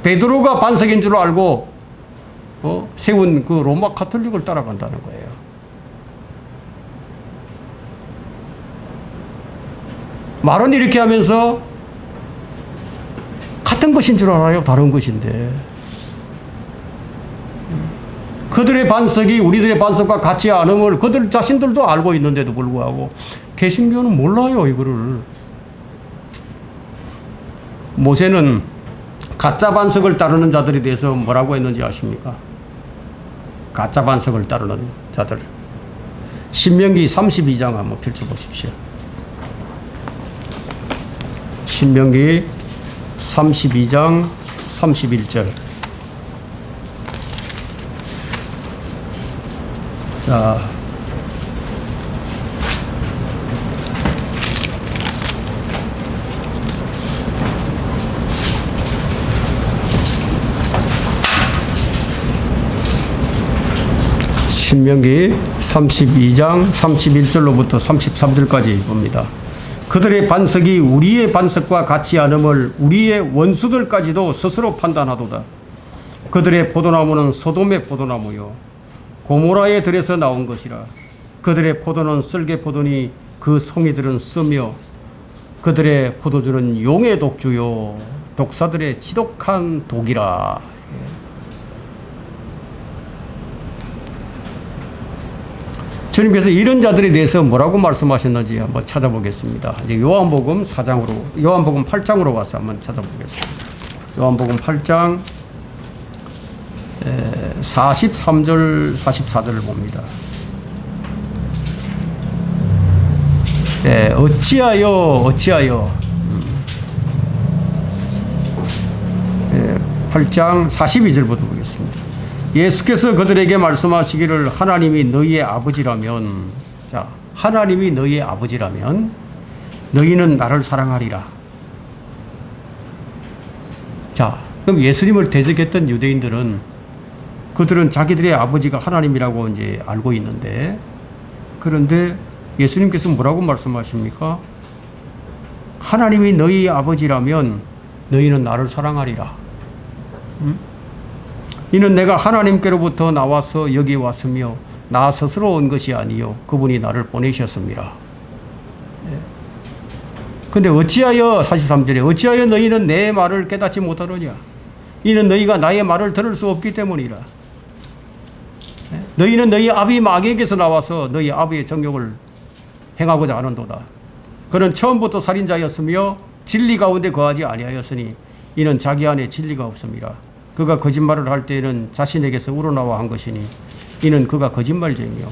베드로가 반석인 줄 알고 세운 그 로마 가톨릭을 따라간다는 거예요. 말은 이렇게 하면서 같은 것인 줄 알아요. 다른 것인데. 그들의 반석이 우리들의 반석과 같지 않음을 그들 자신들도 알고 있는데도 불구하고 개신교는 몰라요, 이거를. 모세는 가짜 반석을 따르는 자들에 대해서 뭐라고 했는지 아십니까? 가짜 반석을 따르는 자들. 신명기 32장 한번 펼쳐보십시오. 신명기 32장 31절. 자, 신명기 32장 31절로부터 33절까지 봅니다. 그들의 반석이 우리의 반석과 같지 않음을 우리의 원수들까지도 스스로 판단하도다. 그들의 포도나무는 소돔의 포도나무요 고모라의 들에서 나온 것이라. 그들의 포도는 쓸개 포도니 그 송이들은 쓰며 그들의 포도주는 용의 독주요 독사들의 지독한 독이라. 주님께서 이런 자들에 대해서 뭐라고 말씀하셨는지 한번 찾아보겠습니다. 이제 요한복음 8장으로 와서 한번 찾아보겠습니다. 요한복음 8장 43절 44절을 봅니다. 어찌하여 8장 42절부터 보겠습니다. 예수께서 그들에게 말씀하시기를 하나님이 너희의 아버지라면, 자, 하나님이 너희의 아버지라면 너희는 나를 사랑하리라. 자, 그럼 예수님을 대적했던 유대인들은 그들은 자기들의 아버지가 하나님이라고 이제 알고 있는데, 그런데 예수님께서 뭐라고 말씀하십니까? 하나님이 너희 아버지라면 너희는 나를 사랑하리라. 이는 내가 하나님께로부터 나와서 여기 왔으며 나 스스로 온 것이 아니요 그분이 나를 보내셨습니다. 그런데 어찌하여 43절에 어찌하여 너희는 내 말을 깨닫지 못하느냐? 이는 너희가 나의 말을 들을 수 없기 때문이라. 너희는 너희 아비 마귀에게서 나와서 너희 아비의 정욕을 행하고자 하는도다. 그는 처음부터 살인자였으며 진리 가운데 거하지 아니하였으니 이는 자기 안에 진리가 없음이라. 그가 거짓말을 할 때에는 자신에게서 우러나와 한 것이니 이는 그가 거짓말쟁이요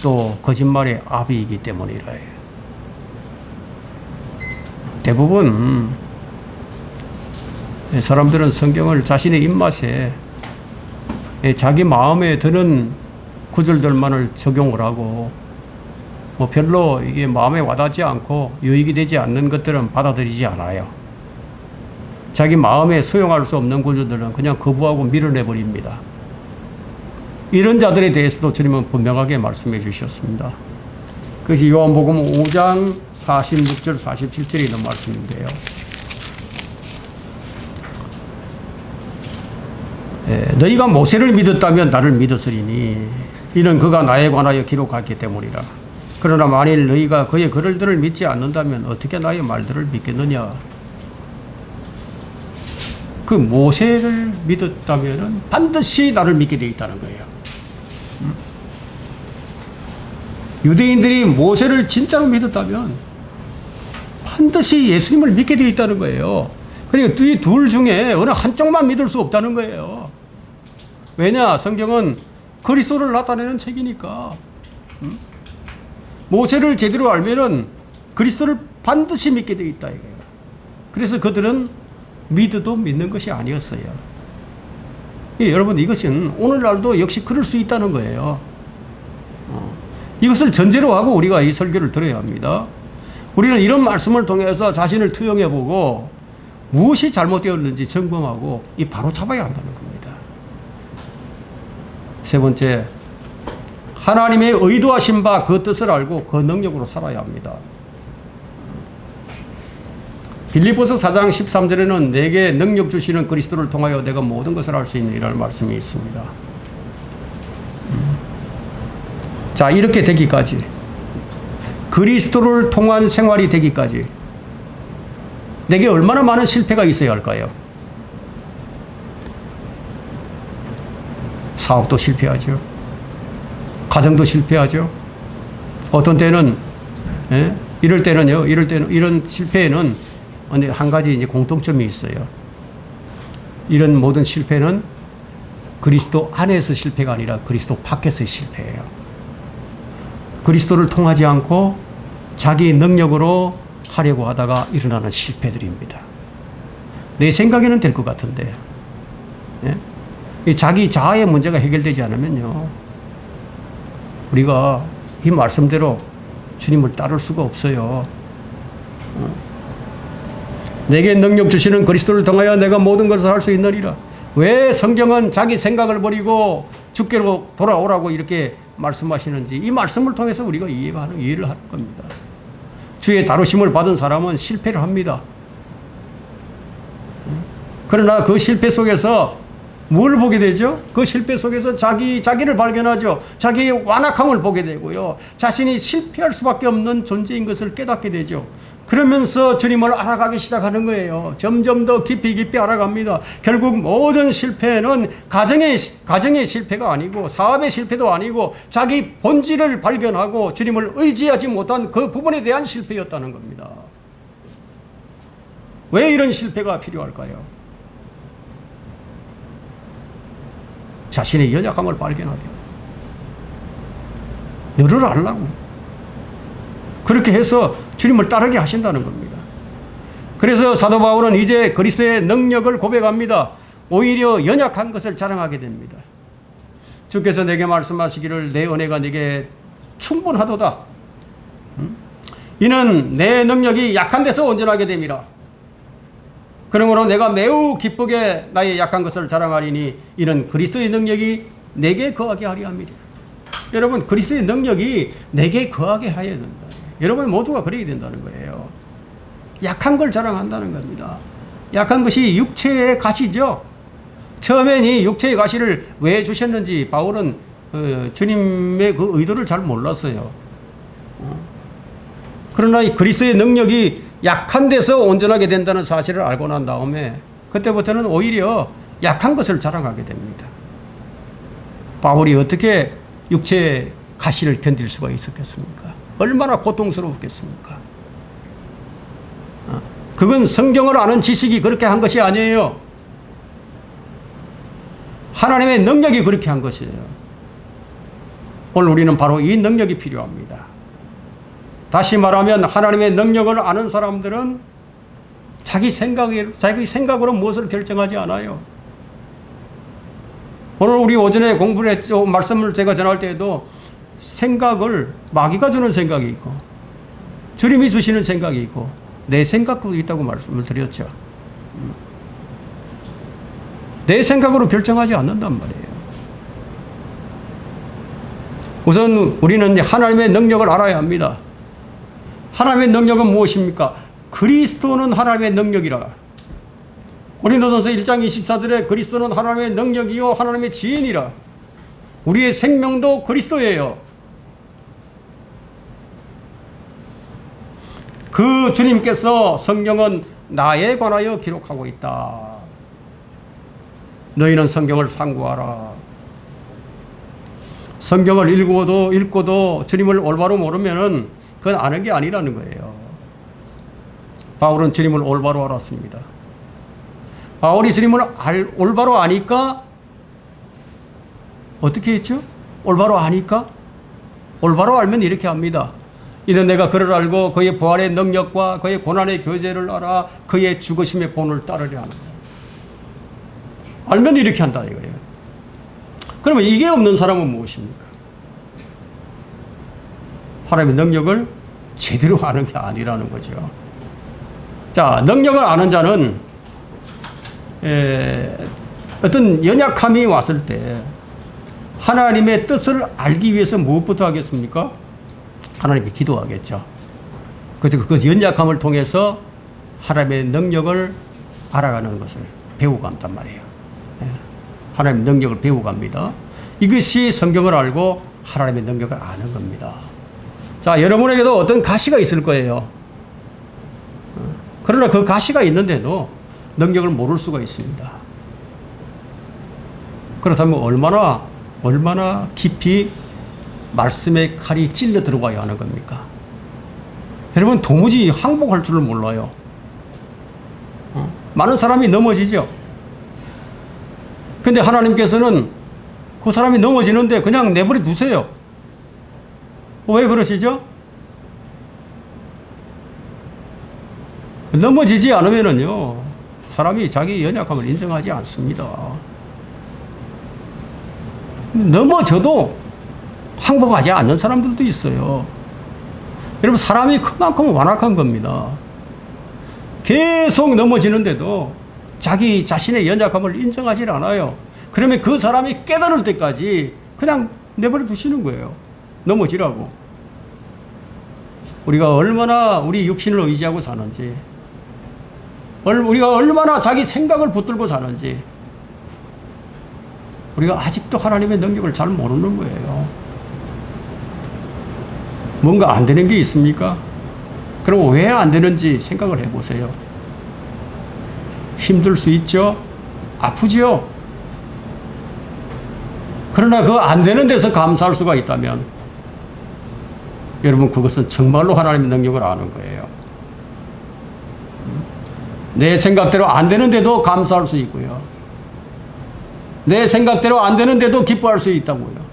또 거짓말의 아비이기 때문이라. 대부분 사람들은 성경을 자신의 입맛에 자기 마음에 드는 구절들만을 적용을 하고 뭐 별로 이게 마음에 와닿지 않고 유익이 되지 않는 것들은 받아들이지 않아요. 자기 마음에 수용할 수 없는 구절들은 그냥 거부하고 밀어내버립니다. 이런 자들에 대해서도 주님은 분명하게 말씀해 주셨습니다. 그것이 요한복음 5장 46절 47절에 있는 말씀인데요. 너희가 모세를 믿었다면 나를 믿었으리니 이는 그가 나에 관하여 기록하기 때문이라. 그러나 만일 너희가 그의 글들을 믿지 않는다면 어떻게 나의 말들을 믿겠느냐. 그 모세를 믿었다면 반드시 나를 믿게 되어 있다는 거예요. 유대인들이 모세를 진짜로 믿었다면 반드시 예수님을 믿게 되어 있다는 거예요. 그러니까 이 둘 중에 어느 한쪽만 믿을 수 없다는 거예요. 왜냐? 성경은 그리스도를 나타내는 책이니까. 모세를 제대로 알면은 그리스도를 반드시 믿게 되어 있다 이거예요. 그래서 그들은 믿어도 믿는 것이 아니었어요. 여러분, 이것은 오늘날도 역시 그럴 수 있다는 거예요. 이것을 전제로 하고 우리가 이 설교를 들어야 합니다. 우리는 이런 말씀을 통해서 자신을 투영해 보고 무엇이 잘못되었는지 점검하고 바로 잡아야 한다는 겁니다. 세 번째, 하나님의 의도하신 바 그 뜻을 알고 그 능력으로 살아야 합니다. 빌립보서 4장 13절에는 내게 능력 주시는 그리스도를 통하여 내가 모든 것을 할 수 있느니라는 말씀이 있습니다. 자, 이렇게 되기까지, 그리스도를 통한 생활이 되기까지 내게 얼마나 많은 실패가 있어야 할까요? 사업도 실패하죠. 가정도 실패하죠. 어떤 때는, 이럴 때는 이런 실패에는 한 가지 이제 공통점이 있어요. 이런 모든 실패는 그리스도 안에서 실패가 아니라 그리스도 밖에서의 실패예요. 그리스도를 통하지 않고 자기 능력으로 하려고 하다가 일어나는 실패들입니다. 내 생각에는 될 것 같은데, 자기 자아의 문제가 해결되지 않으면요, 우리가 이 말씀대로 주님을 따를 수가 없어요. 내게 능력 주시는 그리스도를 통하여 내가 모든 것을 할 수 있느니라. 왜 성경은 자기 생각을 버리고 주께로 돌아오라고 이렇게 말씀하시는지 이 말씀을 통해서 우리가 이해를 하는 겁니다. 주의 다루심을 받은 사람은 실패를 합니다. 그러나 그 실패 속에서 뭘 보게 되죠? 그 실패 속에서 자기를 발견하죠. 자기의 완악함을 보게 되고요. 자신이 실패할 수밖에 없는 존재인 것을 깨닫게 되죠. 그러면서 주님을 알아가기 시작하는 거예요. 점점 더 깊이 알아갑니다. 결국 모든 실패는 가정의 실패가 아니고 사업의 실패도 아니고 자기 본질을 발견하고 주님을 의지하지 못한 그 부분에 대한 실패였다는 겁니다. 왜 이런 실패가 필요할까요? 자신의 연약함을 발견하게, 너를 알라고 그렇게 해서 주님을 따르게 하신다는 겁니다. 그래서 사도 바울은 이제 그리스도의 능력을 고백합니다. 오히려 연약한 것을 자랑하게 됩니다. 주께서 내게 말씀하시기를 내 은혜가 내게 충분하도다. 이는 내 능력이 약한 데서 온전하게 됨이라. 그러므로 내가 매우 기쁘게 나의 약한 것을 자랑하리니 이는 그리스도의 능력이 내게 거하게 하리 함이라. 여러분, 그리스도의 능력이 내게 거하게 하여야 된다. 여러분 모두가 그래야 된다는 거예요. 약한 걸 자랑한다는 겁니다. 약한 것이 육체의 가시죠. 처음엔 이 육체의 가시를 왜 주셨는지 바울은 주님의 그 의도를 잘 몰랐어요. 그러나 이 그리스도의 능력이 약한 데서 온전하게 된다는 사실을 알고 난 다음에 그때부터는 오히려 약한 것을 자랑하게 됩니다. 바울이 어떻게 육체의 가시를 견딜 수가 있었겠습니까? 얼마나 고통스러웠겠습니까? 그건 성경을 아는 지식이 그렇게 한 것이 아니에요. 하나님의 능력이 그렇게 한 것이에요. 오늘 우리는 바로 이 능력이 필요합니다. 다시 말하면 하나님의 능력을 아는 사람들은 자기 생각으로 무엇을 결정하지 않아요. 오늘 우리 오전에 공부를 했죠. 말씀을 제가 전할 때에도 생각을 마귀가 주는 생각이 있고 주님이 주시는 생각이 있고 내 생각도 있다고 말씀을 드렸죠. 내 생각으로 결정하지 않는단 말이에요. 우선 우리는 하나님의 능력을 알아야 합니다. 하나님의 능력은 무엇입니까? 그리스도는 하나님의 능력이라. 고린도전서 1장 24절에 그리스도는 하나님의 능력이요 하나님의 지혜니라. 우리의 생명도 그리스도예요. 그 주님께서 성경은 나에 관하여 기록하고 있다. 너희는 성경을 상고하라. 성경을 읽고도 주님을 올바로 모르면은 그건 아는 게 아니라는 거예요. 바울은 주님을 올바로 알았습니다. 바울이 주님을 올바로 아니까 어떻게 했죠? 올바로 아니까? 올바로 알면 이렇게 합니다. 이는 내가 그를 알고 그의 부활의 능력과 그의 고난의 교제를 알아 그의 죽으심의 본을 따르려 하는 거예요. 알면 이렇게 한다 이거예요. 그러면 이게 없는 사람은 무엇입니까? 하나님의 능력을 제대로 아는 게 아니라는 거죠. 자, 능력을 아는 자는 어떤 연약함이 왔을 때 하나님의 뜻을 알기 위해서 무엇부터 하겠습니까? 하나님께 기도하겠죠. 그래서 그 연약함을 통해서 하나님의 능력을 알아가는 것을 배워간단 말이에요. 하나님의 능력을 배워갑니다. 이것이 성경을 알고 하나님의 능력을 아는 겁니다. 자, 여러분에게도 어떤 가시가 있을 거예요. 그러나 그 가시가 있는데도 능력을 모를 수가 있습니다. 그렇다면 얼마나 깊이 말씀의 칼이 찔려 들어가야 하는 겁니까? 여러분, 도무지 항복할 줄을 몰라요. 많은 사람이 넘어지죠. 근데 하나님께서는 그 사람이 넘어지는데 그냥 내버려 두세요. 왜 그러시죠? 넘어지지 않으면은요, 사람이 자기 연약함을 인정하지 않습니다. 넘어져도 항복하지 않는 사람들도 있어요. 여러분, 사람이 그만큼 완악한 겁니다. 계속 넘어지는데도 자기 자신의 연약함을 인정하지 않아요. 그러면 그 사람이 깨달을 때까지 그냥 내버려 두시는 거예요. 넘어지라고. 우리가 얼마나 우리 육신을 의지하고 사는지, 우리가 얼마나 자기 생각을 붙들고 사는지, 우리가 아직도 하나님의 능력을 잘 모르는 거예요. 뭔가 안 되는 게 있습니까? 그럼 왜 안 되는지 생각을 해보세요. 힘들 수 있죠? 아프죠? 그러나 그 안 되는 데서 감사할 수가 있다면 여러분, 그것은 정말로 하나님의 능력을 아는 거예요. 내 생각대로 안 되는데도 감사할 수 있고요. 내 생각대로 안 되는데도 기뻐할 수 있다고요.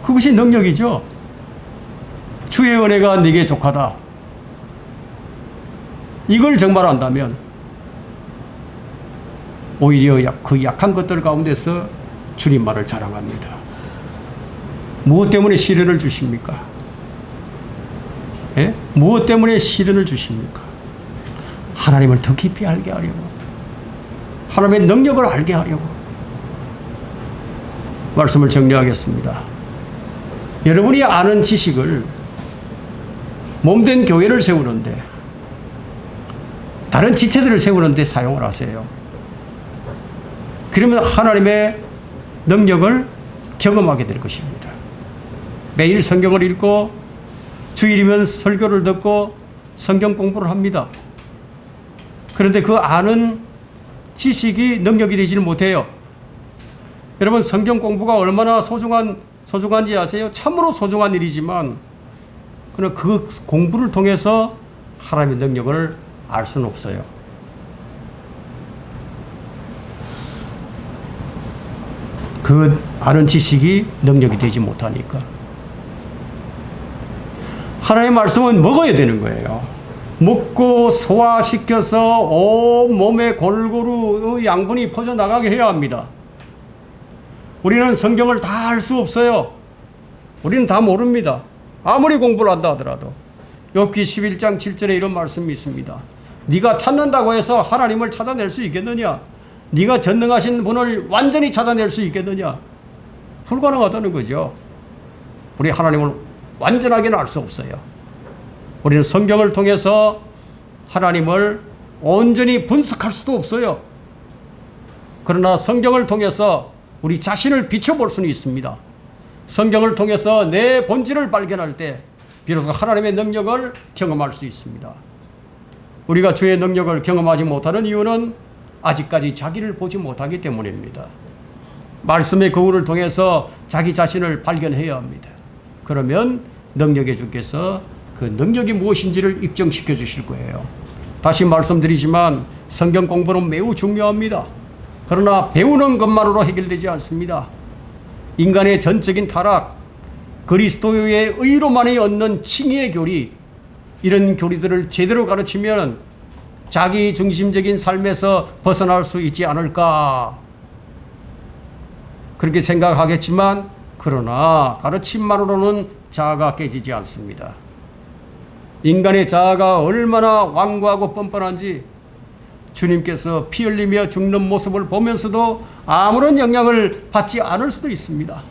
그것이 능력이죠. 주의 은혜가 네게 족하다. 이걸 정말 안다면 오히려 그 약한 것들 가운데서 주님만을 자랑합니다. 무엇 때문에 시련을 주십니까? 예? 무엇 때문에 시련을 주십니까? 하나님을 더 깊이 알게 하려고, 하나님의 능력을 알게 하려고. 말씀을 정리하겠습니다. 여러분이 아는 지식을 몸된 교회를 세우는데, 다른 지체들을 세우는데 사용을 하세요. 그러면 하나님의 능력을 경험하게 될 것입니다. 매일 성경을 읽고 주일이면 설교를 듣고 성경 공부를 합니다. 그런데 그 아는 지식이 능력이 되지는 못해요. 여러분, 성경 공부가 얼마나 소중한지 아세요? 참으로 소중한 일이지만, 그러나 그 공부를 통해서 하나님의 능력을 알 수는 없어요. 그 아는 지식이 능력이 되지 못하니까. 하나님의 말씀은 먹어야 되는 거예요. 먹고 소화시켜서 온 몸에 골고루 양분이 퍼져나가게 해야 합니다. 우리는 성경을 다 알 수 없어요. 우리는 다 모릅니다. 아무리 공부를 한다 하더라도. 욥기 11장 7절에 이런 말씀이 있습니다. 네가 찾는다고 해서 하나님을 찾아낼 수 있겠느냐? 네가 전능하신 분을 완전히 찾아낼 수 있겠느냐? 불가능하다는 거죠. 우리 하나님을 완전하게는 알 수 없어요. 우리는 성경을 통해서 하나님을 온전히 분석할 수도 없어요. 그러나 성경을 통해서 우리 자신을 비춰볼 수는 있습니다. 성경을 통해서 내 본질을 발견할 때 비로소 하나님의 능력을 경험할 수 있습니다. 우리가 주의 능력을 경험하지 못하는 이유는 아직까지 자기를 보지 못하기 때문입니다. 말씀의 거울을 통해서 자기 자신을 발견해야 합니다. 그러면 능력의 주께서 그 능력이 무엇인지를 입증시켜 주실 거예요. 다시 말씀드리지만 성경 공부는 매우 중요합니다. 그러나 배우는 것만으로 해결되지 않습니다. 인간의 전적인 타락, 그리스도의 의로만이 얻는 칭의의 교리, 이런 교리들을 제대로 가르치면 자기 중심적인 삶에서 벗어날 수 있지 않을까, 그렇게 생각하겠지만, 그러나 가르침만으로는 자아가 깨지지 않습니다. 인간의 자아가 얼마나 완고하고 뻔뻔한지 주님께서 피 흘리며 죽는 모습을 보면서도 아무런 영향을 받지 않을 수도 있습니다.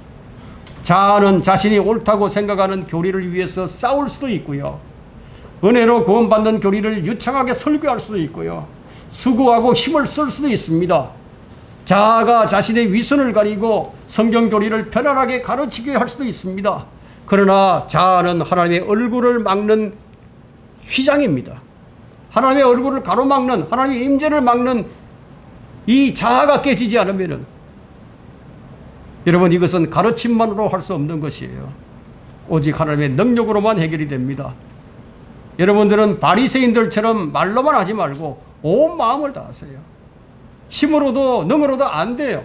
자아는 자신이 옳다고 생각하는 교리를 위해서 싸울 수도 있고요. 은혜로 구원받는 교리를 유창하게 설교할 수도 있고요. 수고하고 힘을 쓸 수도 있습니다. 자아가 자신의 위선을 가리고 성경 교리를 편안하게 가르치게 할 수도 있습니다. 그러나 자아는 하나님의 얼굴을 막는 휘장입니다. 하나님의 얼굴을 가로막는, 하나님의 임재를 막는 이 자아가 깨지지 않으면은 여러분, 이것은 가르침만으로 할 수 없는 것이에요. 오직 하나님의 능력으로만 해결이 됩니다. 여러분들은 바리새인들처럼 말로만 하지 말고 온 마음을 다하세요. 힘으로도 능으로도 안 돼요.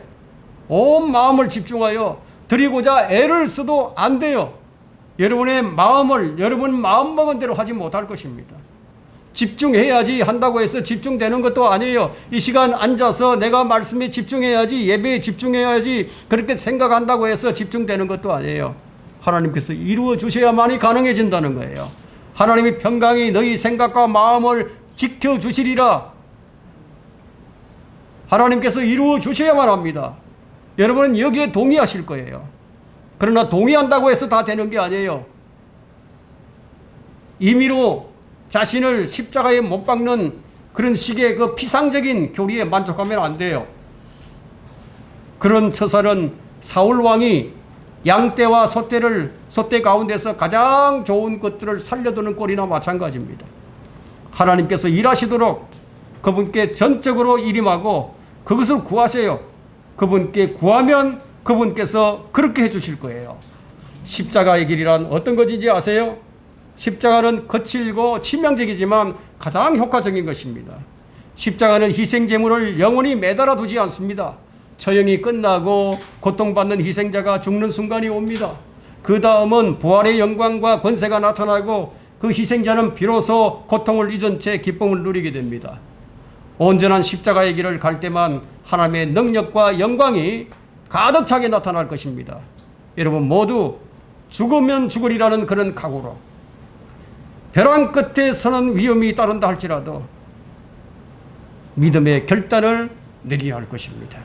온 마음을 집중하여 드리고자 애를 써도 안 돼요. 여러분의 마음을 여러분 마음먹은 대로 하지 못할 것입니다. 집중해야지 한다고 해서 집중되는 것도 아니에요. 이 시간 앉아서 내가 말씀에 집중해야지, 예배에 집중해야지 그렇게 생각한다고 해서 집중되는 것도 아니에요. 하나님께서 이루어 주셔야만이 가능해진다는 거예요. 하나님의 평강이 너희 생각과 마음을 지켜주시리라. 하나님께서 이루어 주셔야만 합니다. 여러분은 여기에 동의하실 거예요. 그러나 동의한다고 해서 다 되는 게 아니에요. 임의로 자신을 십자가에 못 박는 그런 식의 그 피상적인 교리에 만족하면 안 돼요. 그런 처사는 사울 왕이 양떼와 소떼 가운데서 가장 좋은 것들을 살려두는 꼴이나 마찬가지입니다. 하나님께서 일하시도록 그분께 전적으로 일임하고 그것을 구하세요. 그분께 구하면 그분께서 그렇게 해주실 거예요. 십자가의 길이란 어떤 것인지 아세요? 십자가는 거칠고 치명적이지만 가장 효과적인 것입니다. 십자가는 희생제물을 영원히 매달아 두지 않습니다. 처형이 끝나고 고통받는 희생자가 죽는 순간이 옵니다. 그 다음은 부활의 영광과 권세가 나타나고 그 희생자는 비로소 고통을 잊은 채 기쁨을 누리게 됩니다. 온전한 십자가의 길을 갈 때만 하나님의 능력과 영광이 가득 차게 나타날 것입니다. 여러분 모두 죽으면 죽으리라는 그런 각오로 벼랑 끝에 서는 위험이 따른다 할지라도 믿음의 결단을 내려야 할 것입니다.